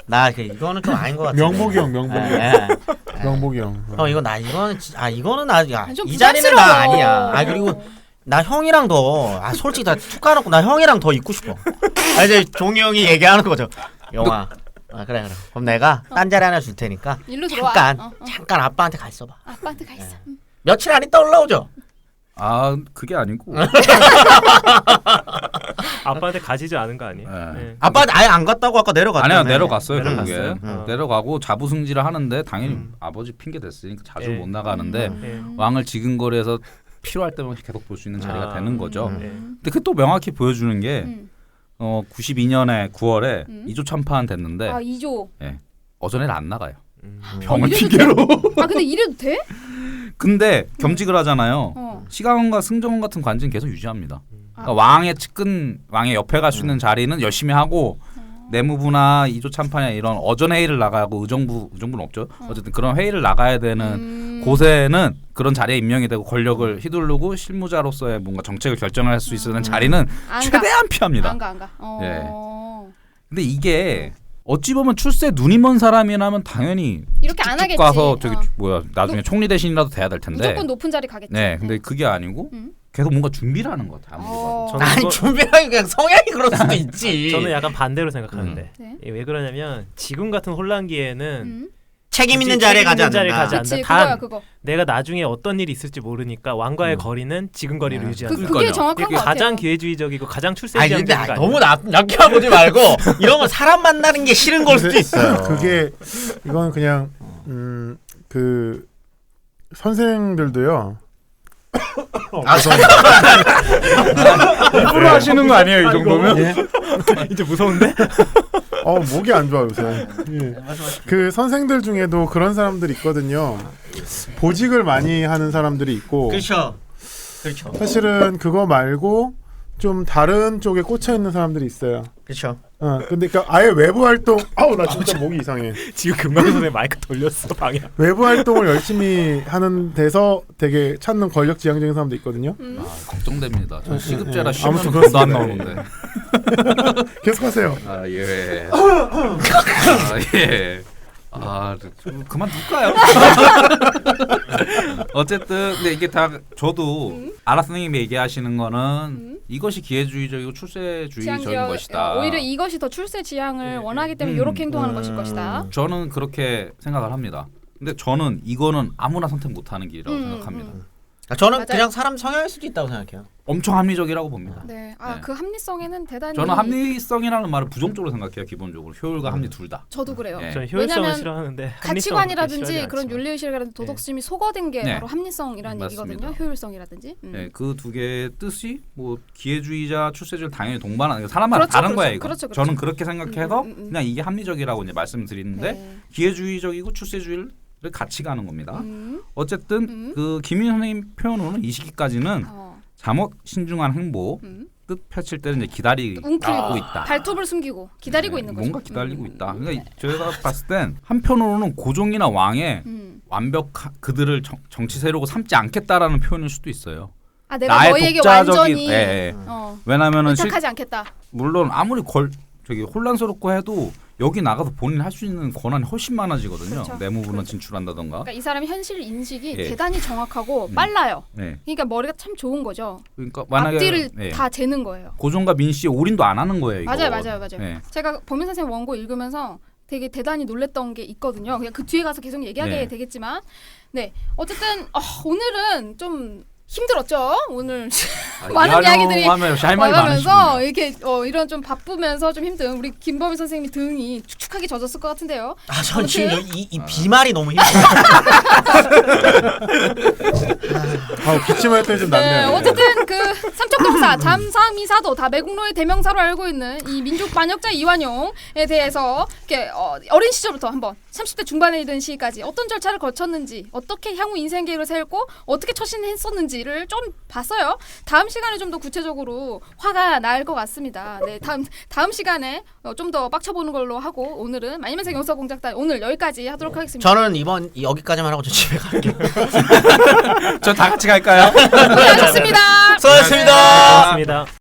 나 이거는 좀 아닌 것 같아. 명복이 형, 명복이 형. 명복이 형. 이거 나 이거는 이거는 나 좀 이 자리는 나 부담스러워. 아니야. 그리고 나 형이랑 더 솔직히 다 툭 까놓고 나 형이랑 더 있고 싶어. 이제 종이 형이 얘기하는 거죠. 영아. 그래. 그럼 내가 딴 자리 하나 줄 테니까 일로 들어와. 잠깐 아빠한테 가 있어봐. 아빠한테 가 있어. 며칠 안 있다 올라오죠. 그게 아니고 아빠한테 가지지 않은 거 아니에요? 네. 네. 아빠한테 아예 안 갔다고 아까 내려갔다며. 아니요 내려갔어요 내려갔어요? 결국에. 내려가고 자부승지를 하는데 당연히 아버지 핑계 됐으니까 자주 네. 못 나가는데 네. 왕을 지근거리에서 필요할 때만 계속 볼 수 있는 자리가 되는 거죠. 네. 근데 그 또 명확히 보여주는 게 92년에 9월에 이조 참판 됐는데 2조. 어전에는 안 나가요. 음. 병을 이래도 핑계로. 근데 이래도 돼? 근데 겸직을 하잖아요. 어. 시강원과 승정원 같은 관직은 계속 유지합니다. 그러니까 왕의 측근, 왕의 옆에 갈 수 있는 자리는 열심히 하고 내무부나 이조 참판이나 이런 어전 회의를 나가고 의정부는 없죠. 어쨌든 그런 회의를 나가야 되는 곳에는 그런 자리에 임명이 되고 권력을 휘두르고 실무자로서의 뭔가 정책을 결정할 수 있는 자리는 안 최대한 피합니다. 안 가. 근데 이게 어찌 보면 출세 눈이 먼 사람이라면 당연히 이렇게 안 쭉 하겠지. 가서 저기 나중에 총리 대신이라도 돼야 될 텐데. 무조건 높은 자리 가겠지. 네, 근데 그게 아니고 계속 뭔가 준비를 하는 것 같아요. 아무리 봐도. 저는 아니 이거- 준비하기 그냥 성향이 그럴 수도 있지. 저는 약간 반대로 생각하는데 네. 왜 그러냐면 지금 같은 혼란기에는 책임 있는 굳이 자리에 책임 가지 있는 자리에 않는다. 가지 그치, 단 그거야 그거. 내가 나중에 어떤 일이 있을지 모르니까 왕과의 거리는 지금 거리를 유지하는 그게 그러니까요. 정확한 거 이게 같아요. 가장 기회주의적이고 가장 아니 출세지향적인 근데 거 아니에요? 너무 낮게 보지 말고 이런 건 사람 만나는 게 싫은 걸 수도 있어요. 그게 이건 그냥 그 선생들도요. 일부러 하시는 거 아니에요, 이 정도면? 예? 이제 무서운데? 목이 안 좋아 요새. 예. 그 선생들 중에도 그런 사람들이 있거든요. 보직을 많이 하는 사람들이 있고 그렇죠. 사실은 그거 말고 좀 다른 쪽에 꽂혀 있는 사람들이 있어요. 그렇죠. 근데 그러니까 아예 외부 활동 나 진짜 목이 이상해. 지금 금방선에 마이크 돌렸어 방향. 외부 활동을 열심히 하는 데서 되게 찾는 권력 지향적인 사람도 있거든요. 걱정됩니다. 전 시급제라 네. 쉬면 아무튼 돈도 안 그렇습니다. 나오는데. 계속하세요. 아 예. 예. 좀 그만둘까요? 어쨌든 근데 이게 다 저도 아라 선생님이 얘기하시는 거는 이것이 기회주의적이고 출세주의적인 것이다. 오히려 이것이 더 출세 지향을 원하기 때문에 이렇게 행동하는 것일 것이다. 저는 그렇게 생각을 합니다. 근데 저는 이거는 아무나 선택 못하는 길이라고 생각합니다. 저는 맞아요. 그냥 사람 성향일 수도 있다고 생각해요. 엄청 합리적이라고 봅니다. 네, 네. 그 합리성에는 대단히 저는 합리성이라는 말을 부정적으로 생각해요. 기본적으로 효율과 합리 둘 다. 저도 그래요. 네. 저는 효율성을 왜냐면 싫어하는데 가치관이라든지 그런 윤리의식이라든지 도덕심이 소거된 게 네. 바로 합리성이라는 맞습니다. 얘기거든요. 효율성이라든지. 네, 그 두 개의 뜻이 뭐 기회주의자, 출세주의 당연히 동반하는 게 사람마다 그렇죠, 다른 그렇죠. 거예요. 이거. 그렇죠, 그렇죠. 저는 그렇게 생각해서 그냥 이게 음. 합리적이라고 이제 말씀드리는데 네. 기회주의적이고 출세주의를 같이 가는 겁니다. 음. 어쨌든 그 김인 선생님 표현으로는 이 시기까지는 자목 신중한 행보 뜻 펼칠 때는 이제 기다리고 웅크리고 있다. 발톱을 숨기고 기다리고 있는 거죠. 뭔가 기다리고 있다. 그러니까 저희가 봤을 땐 한편으로는 고종이나 왕의 그들을 정치 세력으로 삼지 않겠다라는 표현일 수도 있어요. 내가 나의 너에게 독자적인 완전히 왜냐면은 의탁하지 않겠다. 물론 아무리 저기 혼란스럽고 해도 여기 나가서 본인 할 수 있는 권한이 훨씬 많아지거든요. 그렇죠. 내무부는 진출한다던가. 그러니까 이 사람의 현실 인식이 예. 대단히 정확하고 빨라요. 네. 그러니까 머리가 참 좋은 거죠. 그러니까 만약에 앞뒤를 다 재는 거예요. 고종과 민씨의 올인도 안 하는 거예요. 이거. 맞아요. 네. 제가 범인 선생님 원고 읽으면서 되게 대단히 놀랬던 게 있거든요. 그냥 그 뒤에 가서 계속 얘기하게 네. 되겠지만, 네 어쨌든 오늘은 좀 힘들었죠. 오늘 많은 이야기들이 와가면서 이렇게 이런 좀 바쁘면서 좀 힘든 우리 김범희 선생님이 등이 축축하게 젖었을 것 같은데요. 전 지금 이 비말이 너무 힘들어요. 기침할 때 좀 네, 낫네요. 어쨌든 그 삼척동사, 잠사미사도 다 매국노의 대명사로 알고 있는 이 민족 반역자 이완용에 대해서 이렇게 어린 시절부터 한번 30대 중반에 이른 시기까지 어떤 절차를 거쳤는지, 어떻게 향후 인생 계획을 세웠고 어떻게 처신했었는지를 좀 봤어요. 다음 시간에 좀 더 구체적으로 화가 날 것 같습니다. 네, 다음 시간에 좀 더 빡쳐보는 걸로 하고 오늘은 마니면서 역사공작단 오늘 여기까지 하도록 하겠습니다. 저는 이번 여기까지만 하고 저 집에 갈게요. 저 다 같이 갈까요? 수고하셨습니다. 수고하셨습니다. 고맙습니다.